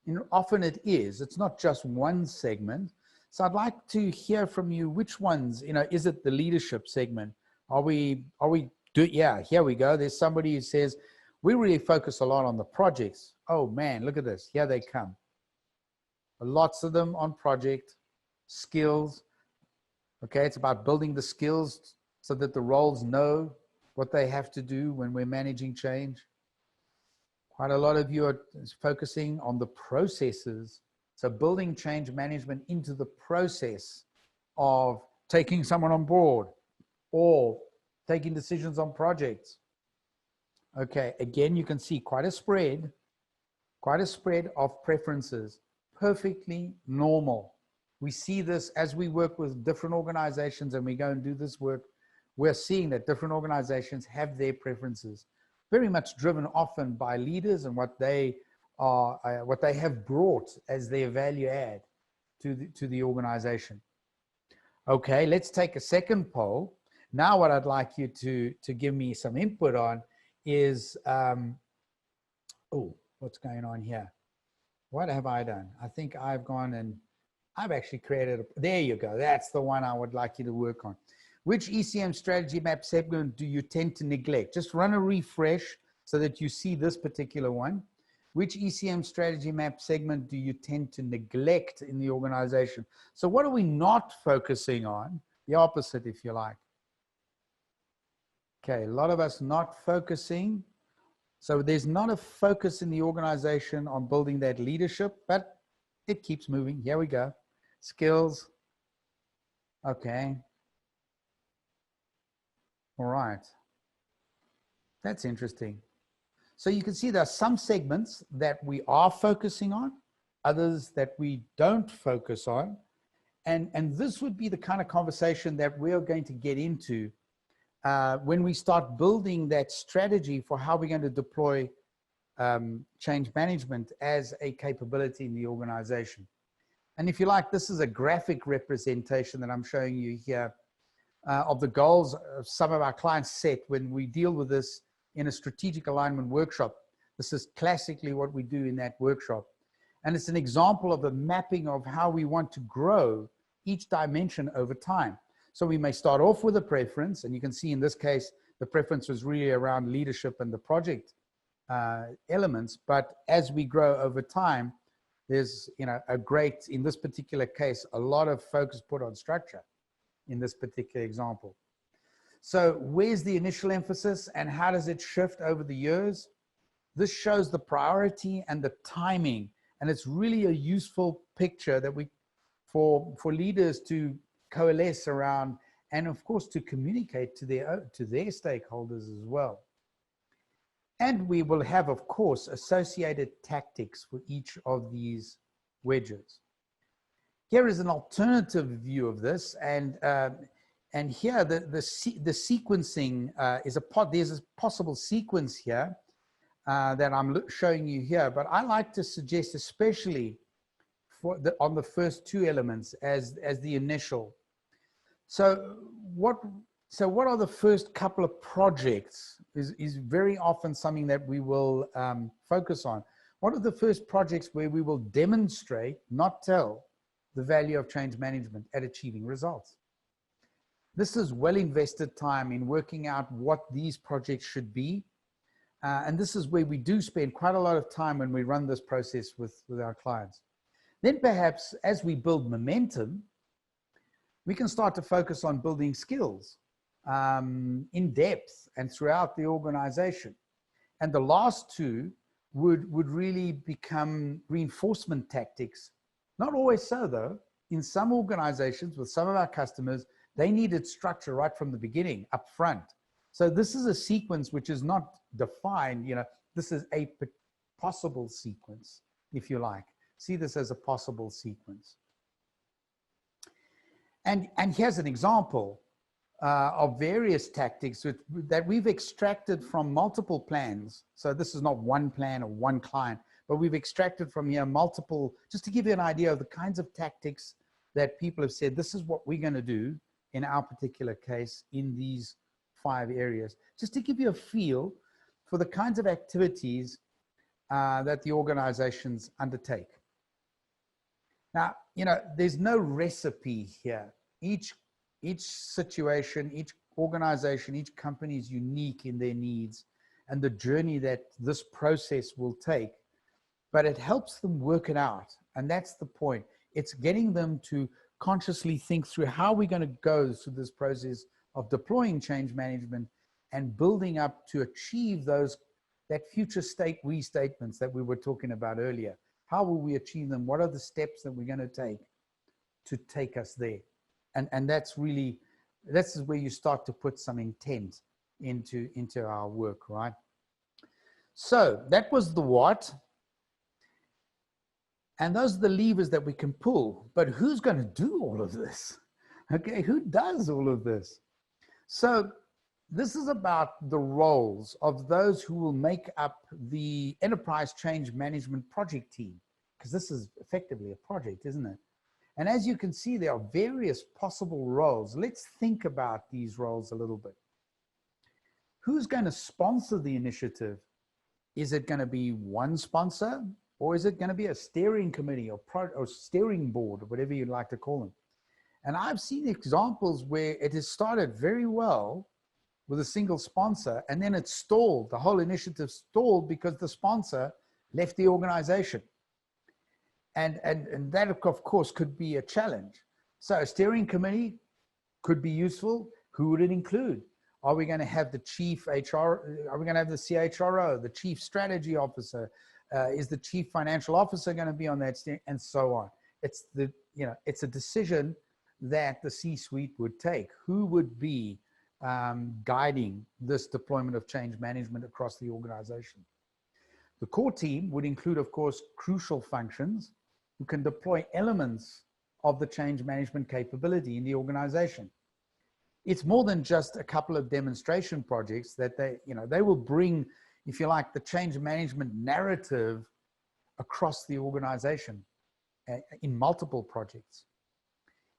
[SPEAKER 2] You know, often it is. It's not just one segment. So I'd like to hear from you, which ones, you know, is it the leadership segment? Yeah, here we go. There's somebody who says, we really focus a lot on the projects. Oh man, look at this. Here they come. Lots of them on project, skills. Okay, it's about building the skills so that the roles know what they have to do when we're managing change. Quite a lot of you are focusing on the processes. So building change management into the process of taking someone on board or taking decisions on projects. Okay, again, you can see quite a spread of preferences. Perfectly normal. We see this as we work with different organizations and we go and do this work. We're seeing that different organizations have their preferences, very much driven often by leaders and what they have brought as their value add to the organization. Okay, let's take a second poll. Now what I'd like you to give me some input on is, oh, what's going on here? What have I done? I think I've gone and I've actually created there you go. That's the one I would like you to work on. Which ECM strategy map segment do you tend to neglect? Just run a refresh so that you see this particular one. Which ECM strategy map segment do you tend to neglect in the organization? So what are we not focusing on? The opposite, if you like. Okay, a lot of us not focusing. So there's not a focus in the organization on building that leadership, but it keeps moving. Here we go. Skills. Okay. All right. That's interesting. So you can see there are some segments that we are focusing on, others that we don't focus on. And this would be the kind of conversation that we're going to get into when we start building that strategy for how we're going to deploy change management as a capability in the organization. And if you like, this is a graphic representation that I'm showing you here of the goals some of our clients set when we deal with this in a strategic alignment workshop. This is classically what we do in that workshop. And it's an example of a mapping of how we want to grow each dimension over time. So we may start off with a preference, and you can see in this case, the preference was really around leadership and the project elements. But as we grow over time, there's, you know, in this particular case, a lot of focus put on structure in this particular example. So where's the initial emphasis and how does it shift over the years? This shows the priority and the timing. And it's really a useful picture that for leaders to coalesce around, and of course to communicate to their stakeholders as well. And we will have, of course, associated tactics for each of these wedges. Here is an alternative view of this, and here the sequencing there's a possible sequence here that I'm showing you here, but I like to suggest, especially on the first two elements as the initial. So what are the first couple of projects is very often something that we will focus on. What are the first projects where we will demonstrate, not tell, the value of change management at achieving results? This is well invested time in working out what these projects should be. And this is where we do spend quite a lot of time when we run this process with our clients. Then perhaps as we build momentum, we can start to focus on building skills in depth and throughout the organization. And the last two would really become reinforcement tactics. Not always so though. In some organizations with some of our customers, they needed structure right from the beginning, up front. So this is a sequence which is not defined, you know, This is a possible sequence, if you like. See this as a possible sequence. And here's an example of various tactics that we've extracted from multiple plans. So this is not one plan or one client, but we've extracted from here multiple, just to give you an idea of the kinds of tactics that people have said, this is what we're going to do in our particular case in these 5 areas, just to give you a feel for the kinds of activities that the organizations undertake. Now, you know, there's no recipe here. Each situation, each organization, each company is unique in their needs and the journey that this process will take, but it helps them work it out. And that's the point. It's getting them to consciously think through how we're going to go through this process of deploying change management and building up to achieve that future state restatements that we were talking about earlier. How will we achieve them? What are the steps that we're going to take us there? And that's really, this is where you start to put some intent into our work, right? So that was the what. And those are the levers that we can pull. But who's going to do all of this? Okay, who does all of this? So this is about the roles of those who will make up the enterprise change management project team, because this is effectively a project, isn't it? And as you can see, there are various possible roles. Let's think about these roles a little bit. Who's going to sponsor the initiative? Is it going to be one sponsor, or is it going to be a steering committee or steering board, or whatever you'd like to call them? And I've seen examples where it has started very well with a single sponsor, and then it stalled. The whole initiative stalled because the sponsor left the organization. And that, of course, could be a challenge. So a steering committee could be useful. Who would it include? Are we going to have the chief HR? Are we going to have the CHRO, the chief strategy officer? Is the chief financial officer going to be on that steering? And so on. It's it's a decision that the C-suite would take. Who would be guiding this deployment of change management across the organization? The core team would include, of course, crucial functions who can deploy elements of the change management capability in the organization. It's more than just a couple of demonstration projects that they will bring, if you like, the change management narrative across the organization in multiple projects.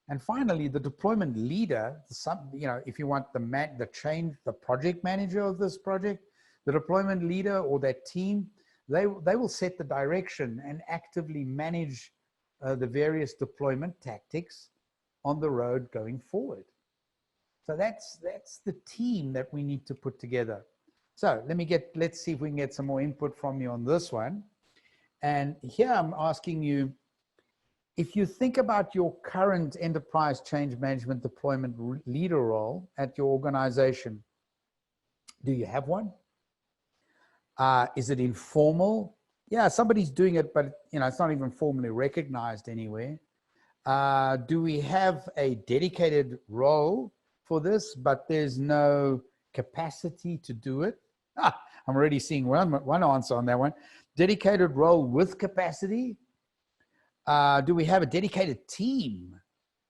[SPEAKER 2] And finally, the deployment leader, if you want the project manager of this project, the deployment leader or that team, they will set the direction and actively manage the various deployment tactics on the road going forward. So that's the team that we need to put together. So let's see if we can get some more input from you on this one. And here I'm asking you, if you think about your current enterprise change management deployment leader role at your organization, do you have one? Is it informal? Yeah, somebody's doing it, but it's not even formally recognized anywhere. Do we have a dedicated role for this, but there's no capacity to do it? I'm already seeing one answer on that one. Dedicated role with capacity. Do we have a dedicated team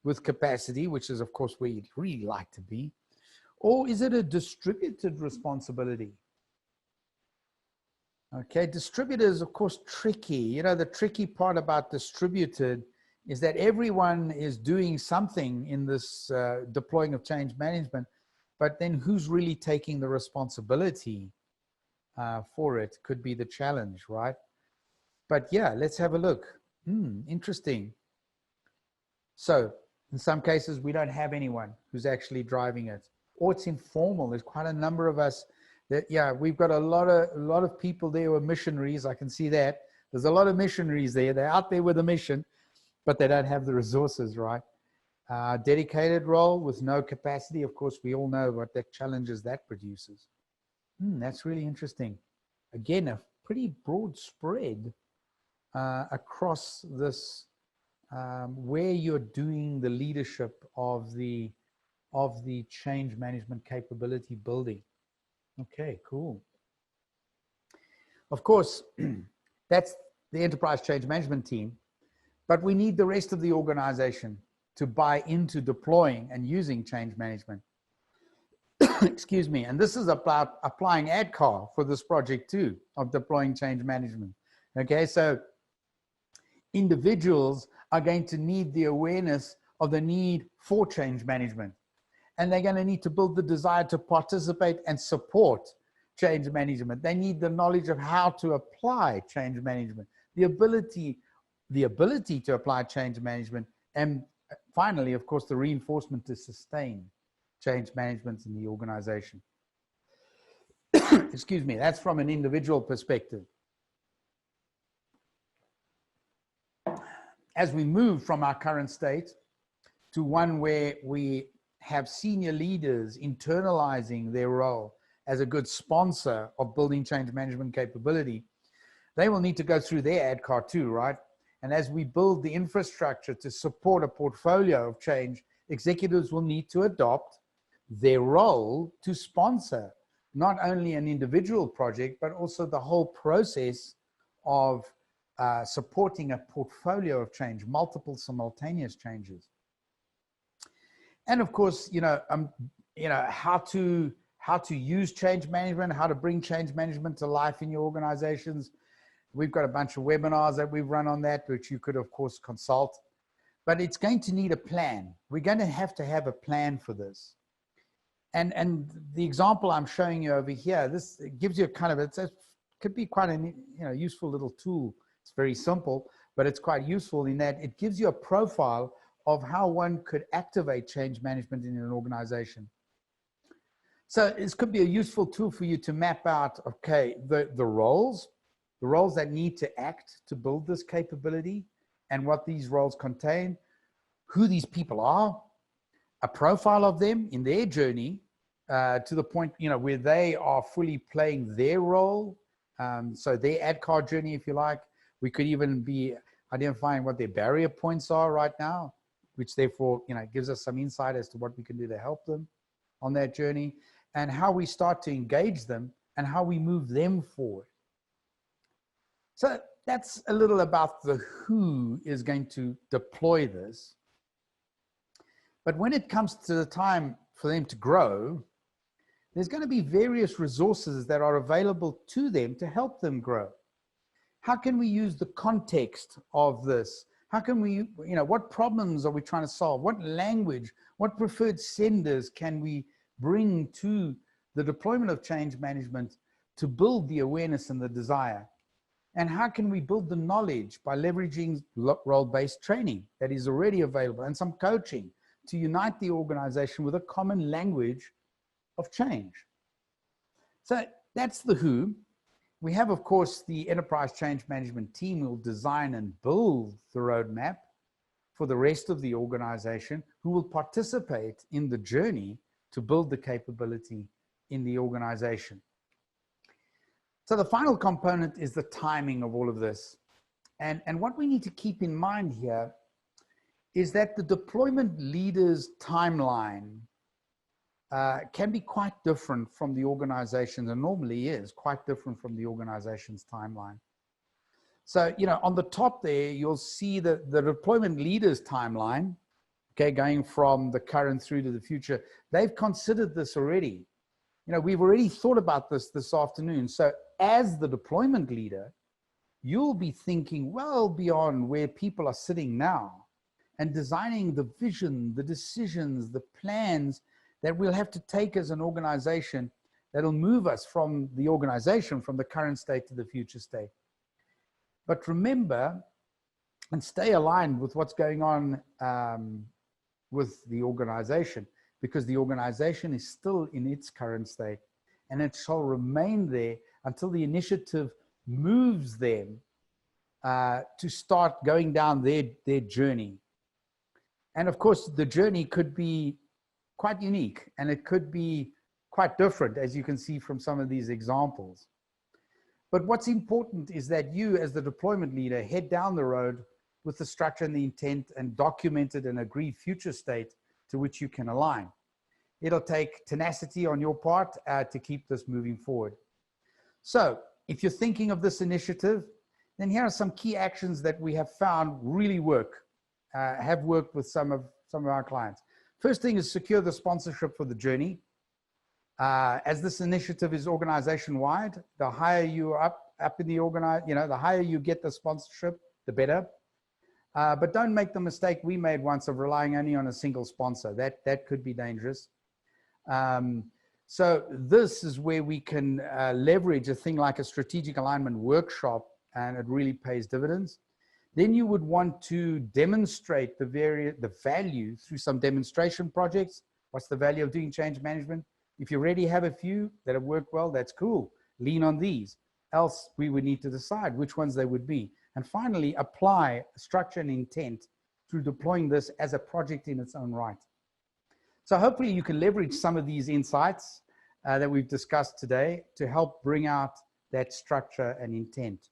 [SPEAKER 2] with capacity, which is, of course, where you'd really like to be? Or is it a distributed responsibility? Okay, distributed is, of course, tricky. The tricky part about distributed is that everyone is doing something in this deploying of change management, but then who's really taking the responsibility for it could be the challenge, right? But yeah, let's have a look. Interesting. So in some cases, we don't have anyone who's actually driving it, or it's informal. There's quite a number of us that, yeah, we've got a lot of people there who are missionaries. I can see that. There's a lot of missionaries there. They're out there with a mission, but they don't have the resources, right? Dedicated role with no capacity. Of course, we all know what the challenges that produces. That's really interesting. Again, a pretty broad spread across this, where you're doing the leadership of the change management capability building. Okay, cool. of course, that's the enterprise change management team, but we need the rest of the organization to buy into deploying and using change management. Excuse me. And this is about applying ADKAR for this project too, of deploying change management. Okay, so individuals are going to need the awareness of the need for change management. And they're going to need to build the desire to participate and support change management. They need the knowledge of how to apply change management, the ability to apply change management, and finally, of course, the reinforcement to sustain change management in the organization. Excuse me, that's from an individual perspective. As we move from our current state to one where we have senior leaders internalizing their role as a good sponsor of building change management capability, they will need to go through their ADKAR too, right? And as we build the infrastructure to support a portfolio of change, executives will need to adopt their role to sponsor not only an individual project, but also the whole process of supporting a portfolio of change, multiple simultaneous changes. And of course, how to use change management, how to bring change management to life in your organizations. We've got a bunch of webinars that we've run on that, which you could, of course, consult. But it's going to need a plan. We're going to have a plan for this. And the example I'm showing you over here, this gives you a kind of, it could be quite a useful little tool. It's very simple, but it's quite useful in that it gives you a profile of how one could activate change management in an organization. So this could be a useful tool for you to map out, okay, the roles that need to act to build this capability and what these roles contain, who these people are, a profile of them in their journey to the point, where they are fully playing their role. So their ADKAR journey, if you like. We could even be identifying what their barrier points are right now, which therefore, gives us some insight as to what we can do to help them on that journey, and how we start to engage them and how we move them forward. So that's a little about the who is going to deploy this. But when it comes to the time for them to grow, there's going to be various resources that are available to them to help them grow. How can we use the context of this? How can we, what problems are we trying to solve? What language, what preferred senders can we bring to the deployment of change management to build the awareness and the desire? And how can we build the knowledge by leveraging role-based training that is already available and some coaching to unite the organization with a common language of change? So that's the who. We have, of course, the enterprise change management team who will design and build the roadmap for the rest of the organization, who will participate in the journey to build the capability in the organization. So the final component is the timing of all of this. And what we need to keep in mind here is that the deployment leader's timeline can be quite different from the organization, and normally is quite different from the organization's timeline. So, on the top there, you'll see the deployment leader's timeline, okay, going from the current through to the future. They've considered this already. We've already thought about this afternoon. So as the deployment leader, you'll be thinking well beyond where people are sitting now and designing the vision, the decisions, the plans that we'll have to take as an organization that'll move us from the organization, from the current state to the future state. But remember, and stay aligned with what's going on with the organization, because the organization is still in its current state, and it shall remain there until the initiative moves them to start going down their journey. And of course, the journey could be quite unique, and it could be quite different, as you can see from some of these examples. But what's important is that you, as the deployment leader, head down the road with the structure and the intent and documented and agreed future state to which you can align. It'll take tenacity on your part to keep this moving forward. So if you're thinking of this initiative, then here are some key actions that we have found really work, have worked with some of our clients. First thing is secure the sponsorship for the journey. As this initiative is organization-wide, the higher you are up in the the higher you get the sponsorship, the better. But don't make the mistake we made once of relying only on a single sponsor. That could be dangerous. So this is where we can leverage a thing like a strategic alignment workshop, and it really pays dividends. Then you would want to demonstrate the value through some demonstration projects. What's the value of doing change management? If you already have a few that have worked well, that's cool. Lean on these. Else we would need to decide which ones they would be. And finally, apply structure and intent through deploying this as a project in its own right. So hopefully you can leverage some of these insights that we've discussed today to help bring out that structure and intent.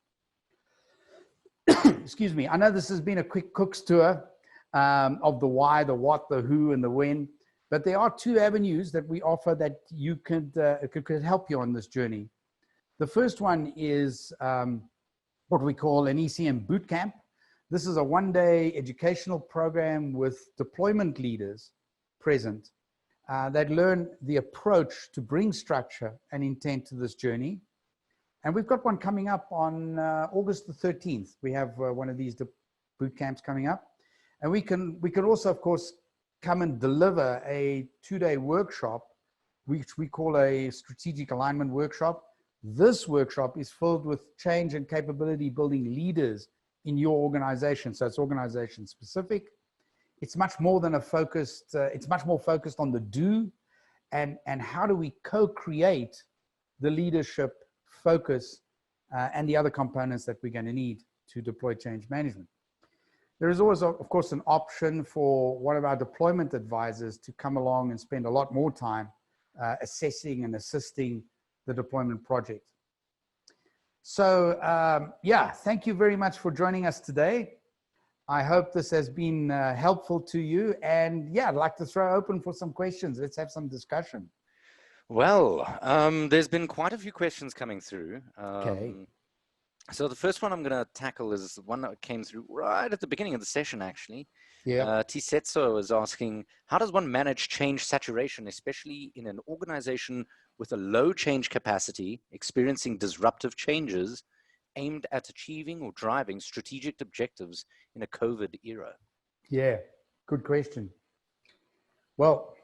[SPEAKER 2] Excuse me. I know this has been a quick cook's tour of the why, the what, the who, and the when, but there are two avenues that we offer that you could help you on this journey. The first one is what we call an ECM bootcamp. This is a one-day educational program with deployment leaders present that learn the approach to bring structure and intent to this journey. And we've got one coming up on August the 13th. We have one of these boot camps coming up. And we can also, of course, come and deliver a 2-day workshop, which we call a strategic alignment workshop. This workshop is filled with change and capability building leaders in your organization. So it's organization specific. It's much more than a focused, it's much more focused on the do and how do we co-create the leadership focus and the other components that we're going to need to deploy change management. There is always, of course, an option for one of our deployment advisors to come along and spend a lot more time assessing and assisting the deployment project. So yeah, thank you very much for joining us today. I hope this has been helpful to you. And yeah, I'd like to throw open for some questions. Let's have some discussion.
[SPEAKER 1] Well, there's been quite a few questions coming through.
[SPEAKER 2] Okay.
[SPEAKER 1] So the first one I'm going to tackle is one that came through right at the beginning of the session, actually.
[SPEAKER 2] Yeah.
[SPEAKER 1] Tisetso is asking, how does one manage change saturation, especially in an organization with a low change capacity, experiencing disruptive changes aimed at achieving or driving strategic objectives in a COVID era?
[SPEAKER 2] Yeah, good question. Well,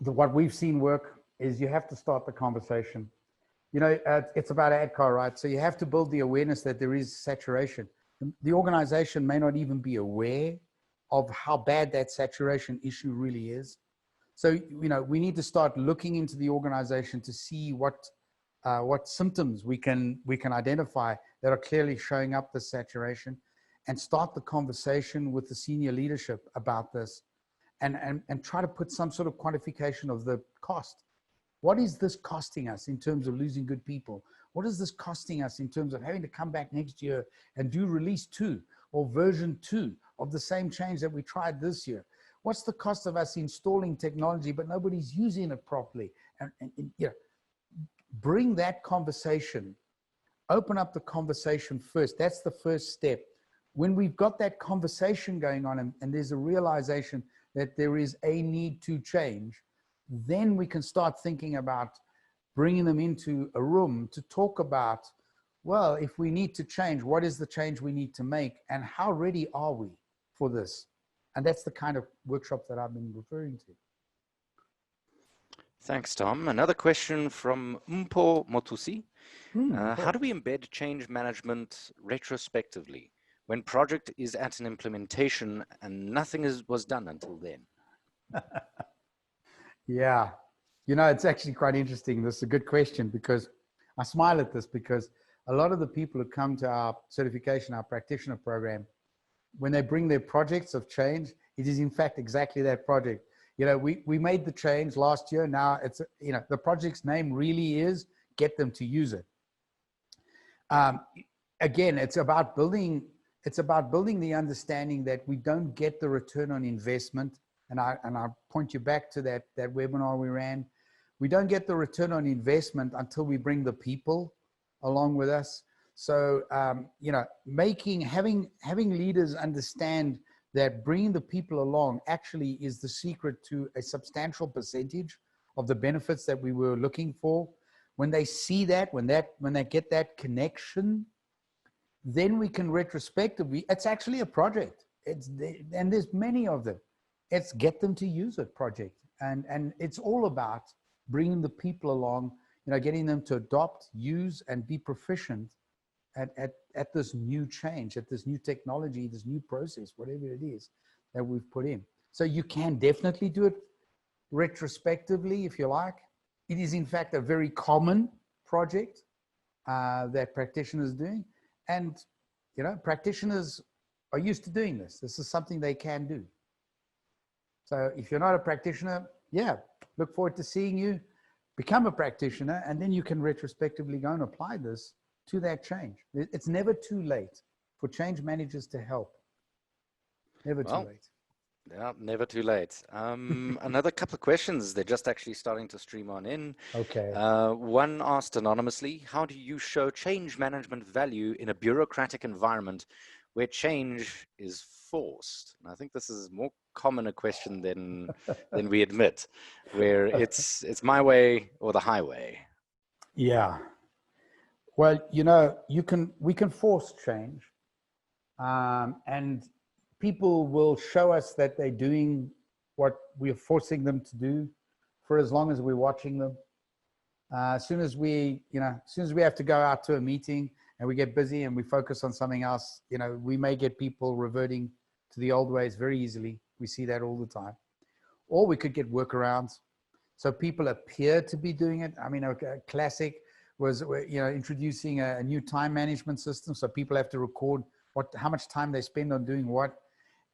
[SPEAKER 2] what we've seen work is you have to start the conversation. You know, it's about ADKAR, right? So you have to build the awareness that there is saturation. The organization may not even be aware of how bad that saturation issue really is. So, you know, we need to start looking into the organization to see what symptoms we can identify that are clearly showing up the saturation, and start the conversation with the senior leadership about this, and try to put some sort of quantification of the cost. What is this costing us in terms of losing good people? What is this costing us in terms of having to come back next year and do release 2 or version 2 of the same change that we tried this year? What's the cost of us installing technology, but nobody's using it properly? And you know, bring that conversation, open up the conversation first. That's the first step. When we've got that conversation going on and there's a realization that there is a need to change, then we can start thinking about bringing them into a room to talk about, well, if we need to change, what is the change we need to make, and how ready are we for this? And that's the kind of workshops that I've been referring to.
[SPEAKER 1] Thanks, Tom. Another question from Mpo Motusi. How do we embed change management retrospectively when project is at an implementation and nothing was done until then?
[SPEAKER 2] Yeah, you know, it's actually quite interesting. This is a good question, because I smile at this, because a lot of the people who come to our certification, our practitioner program, when they bring their projects of change, it is in fact exactly that project. You know, we made the change last year. Now it's, you know, the project's name really is get them to use it. Again, it's about building the understanding that we don't get the return on investment. And I point you back to that webinar we ran. We don't get the return on investment until we bring the people along with us. So, you know, having leaders understand that bringing the people along actually is the secret to a substantial percentage of the benefits that we were looking for. When they see that, when they get that connection, then we can retrospectively, it's actually a project. And there's many of them. It's get them to use it project. And it's all about bringing the people along, you know, getting them to adopt, use, and be proficient at this new change, at this new technology, this new process, whatever it is that we've put in. So you can definitely do it retrospectively, if you like. It is in fact a very common project that practitioners are doing. And, you know, practitioners are used to doing this. This is something they can do. So if you're not a practitioner, yeah, look forward to seeing you become a practitioner, and then you can retrospectively go and apply this to that change. It's never too late for change managers to help. Never too late.
[SPEAKER 1] Yeah, never too late. Another couple of questions. They're just actually starting to stream on in.
[SPEAKER 2] Okay.
[SPEAKER 1] One asked anonymously, how do you show change management value in a bureaucratic environment where change is forced? And I think this is more common a question than we admit, where it's my way or the highway.
[SPEAKER 2] Yeah. Well, you know, we can force change, and people will show us that they're doing what we're forcing them to do for as long as we're watching them. As soon as we have to go out to a meeting and we get busy and we focus on something else, you know, we may get people reverting to the old ways very easily. We see that all the time. Or we could get workarounds. So people appear to be doing it. I mean, a classic was, you know, introducing a new time management system. So people have to record how much time they spend on doing what.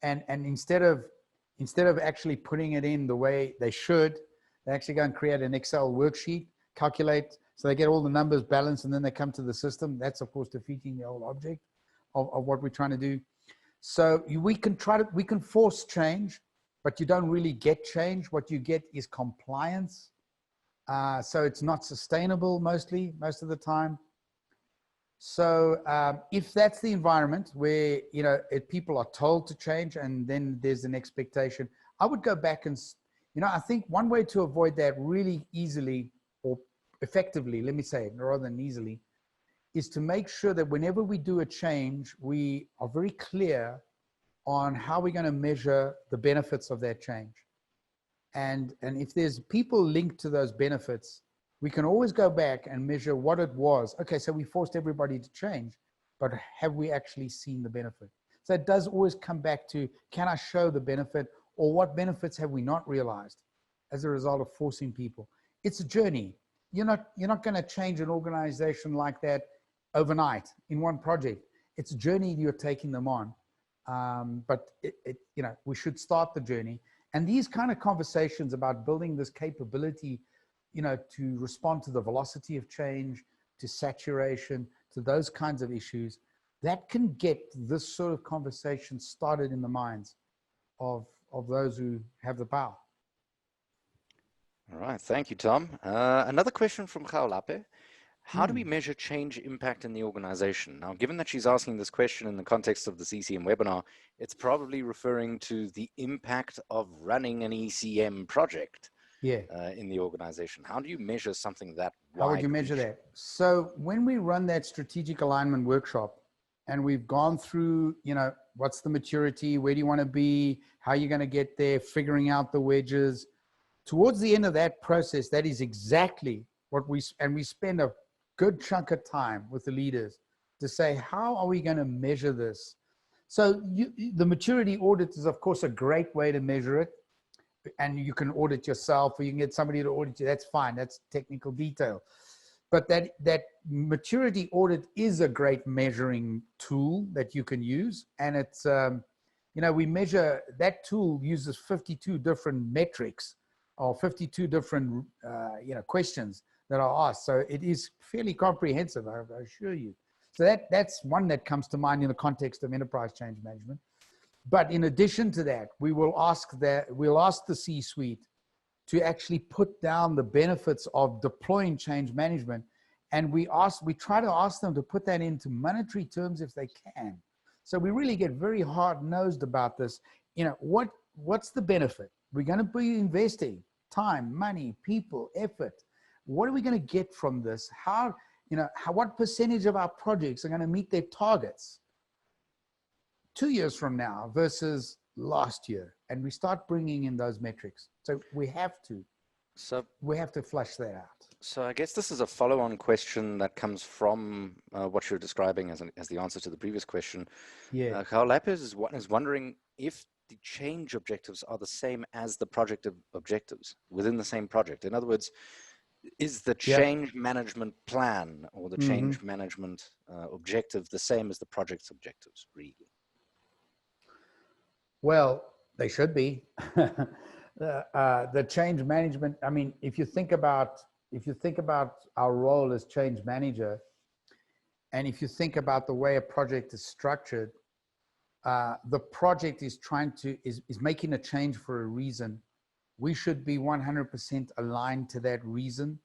[SPEAKER 2] And instead of actually putting it in the way they should, they actually go and create an Excel worksheet, calculate, so they get all the numbers balanced, and then they come to the system. That's of course defeating the whole object of what we're trying to do. So we can force change, but you don't really get change. What you get is compliance. So it's not sustainable most of the time. So if that's the environment where, you know, people are told to change and then there's an expectation, I would go back and, you know, I think one way to avoid that really easily or effectively, let me say it rather than easily, is to make sure that whenever we do a change, we are very clear on how we're going to measure the benefits of that change. And if there's people linked to those benefits, we can always go back and measure what it was. Okay, so we forced everybody to change, but have we actually seen the benefit? So it does always come back to, can I show the benefit, or what benefits have we not realized as a result of forcing people? It's a journey. You're not going to change an organization like that overnight in one project. It's a journey you're taking them on. But you know, we should start the journey. And these kind of conversations about building this capability, you know, to respond to the velocity of change, to saturation, to those kinds of issues, that can get this sort of conversation started in the minds of those who have the power.
[SPEAKER 1] All right, thank you, Tom. Another question from Gaulape. How do we measure change impact in the organization? Now, given that she's asking this question in the context of the ECM webinar, it's probably referring to the impact of running an ECM project in the organization. How do you measure something that wide?
[SPEAKER 2] How would you measure that? So when we run that strategic alignment workshop and we've gone through, you know, what's the maturity, where do you want to be, how are you going to get there, figuring out the wedges, towards the end of that process, that is exactly what we spend a good chunk of time with the leaders to say, how are we going to measure this? So the maturity audit is, of course, a great way to measure it. And you can audit yourself, or you can get somebody to audit you. That's fine. That's technical detail. But that maturity audit is a great measuring tool that you can use. And it's, you know, we measure, that tool uses 52 different metrics or 52 different, you know, questions that are asked. So it is fairly comprehensive, I assure you. So that's one that comes to mind in the context of enterprise change management. But in addition to that, we'll ask the C-suite to actually put down the benefits of deploying change management And we try to ask them to put that into monetary terms if they can. So we really get very hard-nosed about this. You know, what's the benefit? We're going to be investing time, money, people, effort. What are we going to get from this? How, you know, what percentage of our projects are going to meet their targets 2 years from now versus last year? And we start bringing in those metrics. So we have to flush that out.
[SPEAKER 1] So I guess this is a follow-on question that comes from what you're describing as the answer to the previous question.
[SPEAKER 2] Yeah.
[SPEAKER 1] Carl Lapis is wondering if the change objectives are the same as the project objectives within the same project. In other words, is the change management plan or the change management objective the same as the project's objectives, really?
[SPEAKER 2] Well, they should be. The change management, I mean, if you think about our role as change manager, and if you think about the way a project is structured, the project is making a change for a reason. We should be 100% aligned to that reason.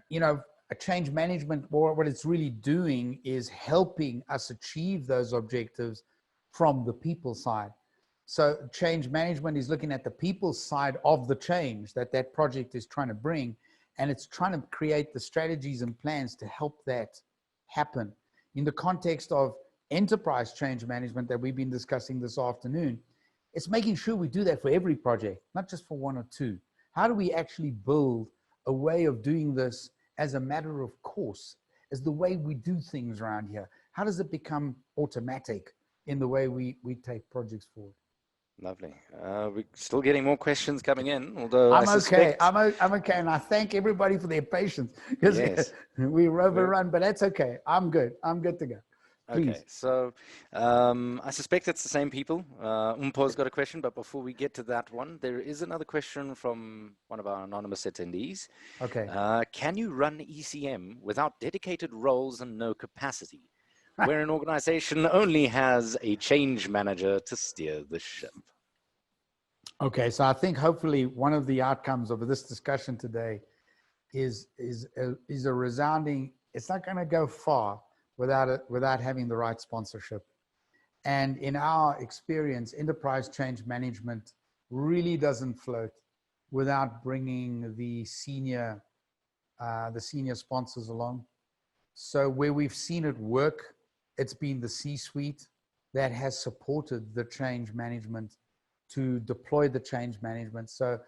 [SPEAKER 2] You know, a change management, what it's really doing is helping us achieve those objectives from the people side. So change management is looking at the people side of the change that project is trying to bring, and it's trying to create the strategies and plans to help that happen. In the context of enterprise change management that we've been discussing this afternoon, it's making sure we do that for every project, not just for one or two. How do we actually build a way of doing this as a matter of course, as the way we do things around here? How does it become automatic in the way we take projects forward?
[SPEAKER 1] Lovely. We're still getting more questions coming in, although
[SPEAKER 2] I'm okay. I'm okay. And I thank everybody for their patience because we overrun, but that's okay. I'm good. I'm good to go. Please.
[SPEAKER 1] Okay, so I suspect it's the same people. Umpo's got a question, but before we get to that one, there is another question from one of our anonymous attendees.
[SPEAKER 2] Okay.
[SPEAKER 1] Can you run ECM without dedicated roles and no capacity, where an organization only has a change manager to steer the ship?
[SPEAKER 2] Okay, so I think hopefully one of the outcomes of this discussion today is a resounding, it's not going to go far without having the right sponsorship. And in our experience, enterprise change management really doesn't float without bringing the senior sponsors along. So where we've seen it work, it's been the C-suite that has supported the change management to deploy the change management. So,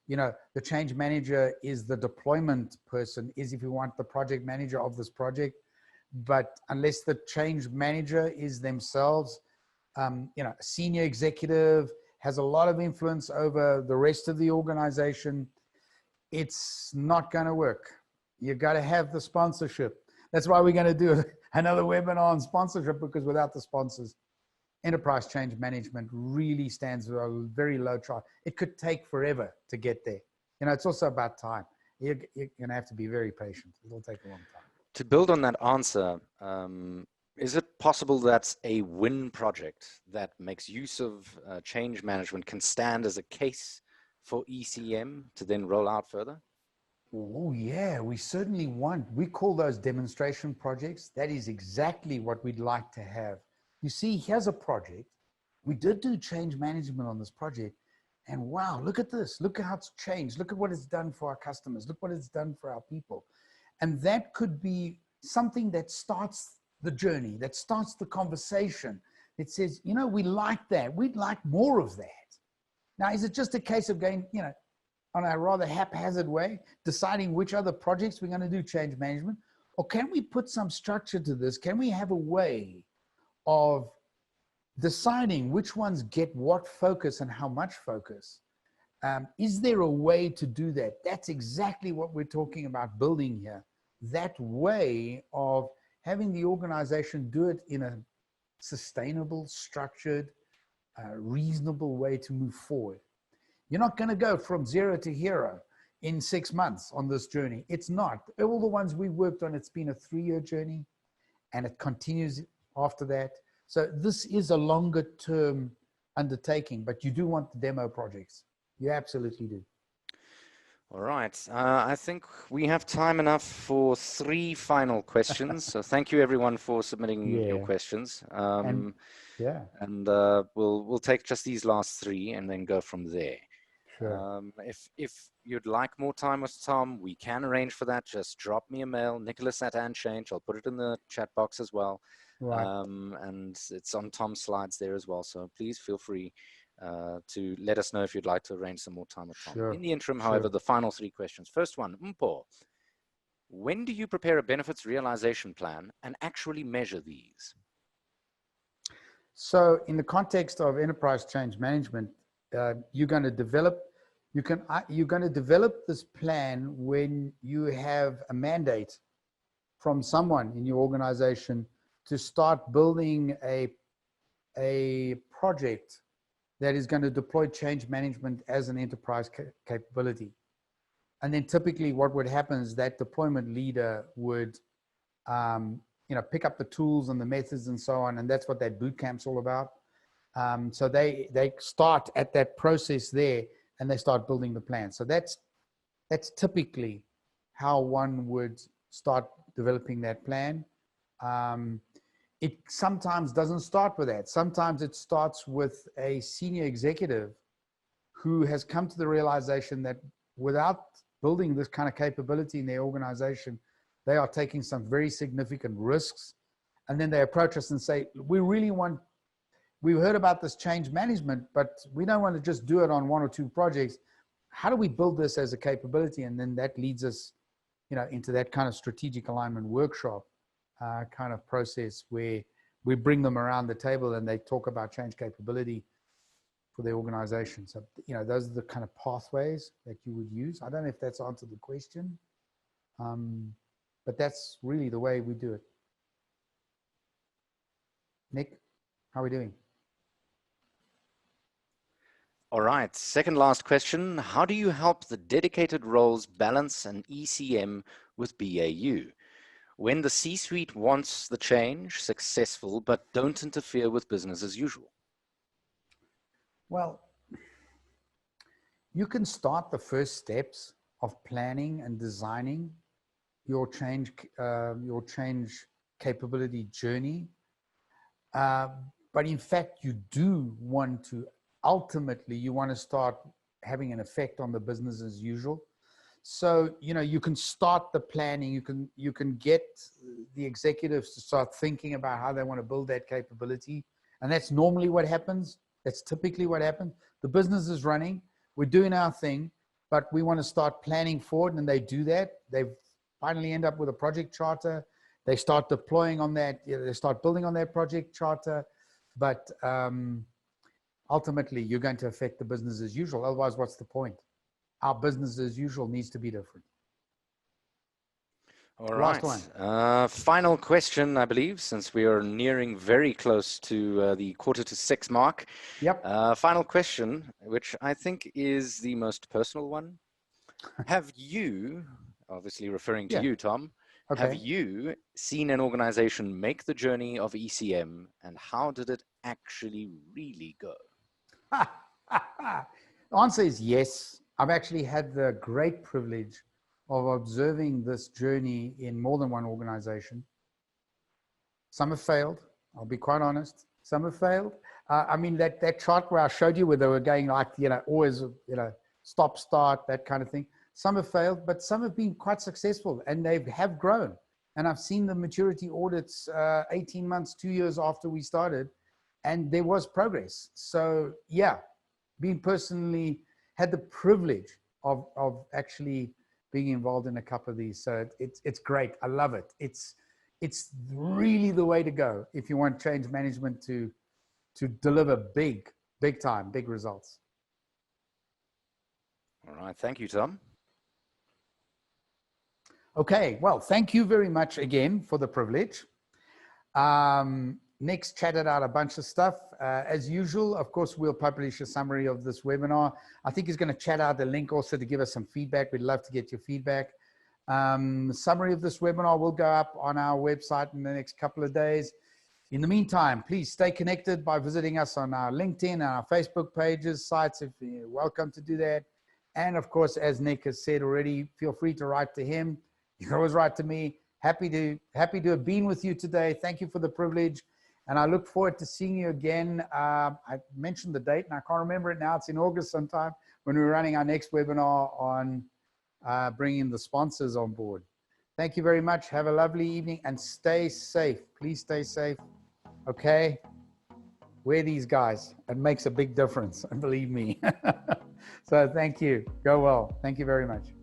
[SPEAKER 2] you know, the change manager is the deployment person, is, if you want, the project manager of this project. But unless the change manager is themselves, you know, a senior executive, has a lot of influence over the rest of the organization, it's not going to work. You've got to have the sponsorship. That's why we're going to do another webinar on sponsorship, because without the sponsors, enterprise change management really stands at a very low chart. It could take forever to get there. You know, it's also about time. You're going to have to be very patient. It'll take a long time.
[SPEAKER 1] To build on that answer, is it possible that a win project that makes use of change management can stand as a case for ECM to then roll out further?
[SPEAKER 2] Oh yeah, we certainly want. We call those demonstration projects. That is exactly what we'd like to have. You see, here's a project. We did do change management on this project, and wow, look at this. Look at how it's changed. Look at what it's done for our customers. Look what it's done for our people. And that could be something that starts the journey, that starts the conversation. It says, you know, we like that. We'd like more of that. Now, is it just a case of going, you know, on a rather haphazard way, deciding which other projects we're going to do change management? Or can we put some structure to this? Can we have a way of deciding which ones get what focus and how much focus? Is there a way to do that? That's exactly what we're talking about building here. That way of having the organization do it in a sustainable, structured, reasonable way to move forward. You're not going to go from 0 to hero in 6 months on this journey. It's not. All the ones we worked on, it's been a 3-year journey, and it continues after that. So this is a longer term undertaking, but you do want the demo projects. You absolutely do.
[SPEAKER 1] All right. I think we have time enough for 3 final questions. So thank you everyone for submitting your
[SPEAKER 2] Yeah.
[SPEAKER 1] questions.
[SPEAKER 2] And yeah,
[SPEAKER 1] And we'll take just these last 3 and then go from there.
[SPEAKER 2] sure.
[SPEAKER 1] If you'd like more time with Tom, we can arrange for that. Just drop me a mail, Nicholas@Anchange. I'll put it in the chat box as well.
[SPEAKER 2] Right.
[SPEAKER 1] And it's on Tom's slides there as well. So please feel free to let us know if you'd like to arrange some more time with Tom.
[SPEAKER 2] Sure.
[SPEAKER 1] In the interim, however,
[SPEAKER 2] Sure.
[SPEAKER 1] the final 3 questions. First one, Mpo, when do you prepare a benefits realization plan and actually measure these?
[SPEAKER 2] So in the context of enterprise change management, you're going to develop, you're going to develop this plan when you have a mandate from someone in your organization to start building a project that is going to deploy change management as an enterprise capability. And then typically what would happen is that deployment leader would pick up the tools and the methods and so on. And that's what that boot camp's all about. So they start at that process there and they start building the plan. So that's typically how one would start developing that plan. It sometimes doesn't start with that. Sometimes it starts with a senior executive who has come to the realization that without building this kind of capability in their organization, they are taking some very significant risks. And then they approach us and say, we've heard about this change management, but we don't want to just do it on 1 or 2 projects. How do we build this as a capability? And then that leads us, into that kind of strategic alignment workshop kind of process where we bring them around the table and they talk about change capability for their organization. So, those are the kind of pathways that you would use. I don't know if that's answered the question, but that's really the way we do it. Nick, how are we doing?
[SPEAKER 1] All right, second last question. How do you help the dedicated roles balance an ECM with BAU? When the C-suite wants the change successful, but don't interfere with business as usual?
[SPEAKER 2] Well, you can start the first steps of planning and designing your change capability journey. But in fact, you do want to, ultimately, you want to start having an effect on the business as usual. So, you can start the planning, you can get the executives to start thinking about how they want to build that capability. And that's normally what happens. That's typically what happens. The business is running, we're doing our thing, but we want to start planning forward, and they do that. They finally end up with a project charter. They start deploying on that, they start building on their project charter. But ultimately, you're going to affect the business as usual. Otherwise, what's the point? Our business as usual needs to be different.
[SPEAKER 1] All right. Final question, I believe, since we are nearing very close to the 5:45 mark.
[SPEAKER 2] Yep.
[SPEAKER 1] Final question, which I think is the most personal one. Have you, obviously referring to you, Tom, have you seen an organization make the journey of ECM, and how did it actually really go?
[SPEAKER 2] The answer is yes. I've actually had the great privilege of observing this journey in more than one organization. Some have failed. I'll be quite honest. Some have failed. I mean, that chart where I showed you where they were going like, always, stop, start, that kind of thing. Some have failed, but some have been quite successful, and they have grown. And I've seen the maturity audits 18 months, 2 years after we started, and there was progress. So yeah, being personally had the privilege of actually being involved in a couple of these. So it's great. I love it. It's really the way to go if you want change management to deliver big time, big results.
[SPEAKER 1] All right. Thank you, Tom.
[SPEAKER 2] Okay. Well, thank you very much again for the privilege. Nick's chatted out a bunch of stuff. As usual, of course, we'll publish a summary of this webinar. I think he's going to chat out the link also to give us some feedback. We'd love to get your feedback. Summary of this webinar will go up on our website in the next couple of days. In the meantime, please stay connected by visiting us on our LinkedIn and our Facebook pages, sites, if you're welcome to do that. And of course, as Nick has said already, feel free to write to him. You can always write to me. Happy to have been with you today. Thank you for the privilege. And I look forward to seeing you again. I mentioned the date and I can't remember it now. It's in August sometime when we're running our next webinar on bringing the sponsors on board. Thank you very much. Have a lovely evening and stay safe. Please stay safe. Okay. Wear these guys. It makes a big difference. Believe me. So thank you. Go well. Thank you very much.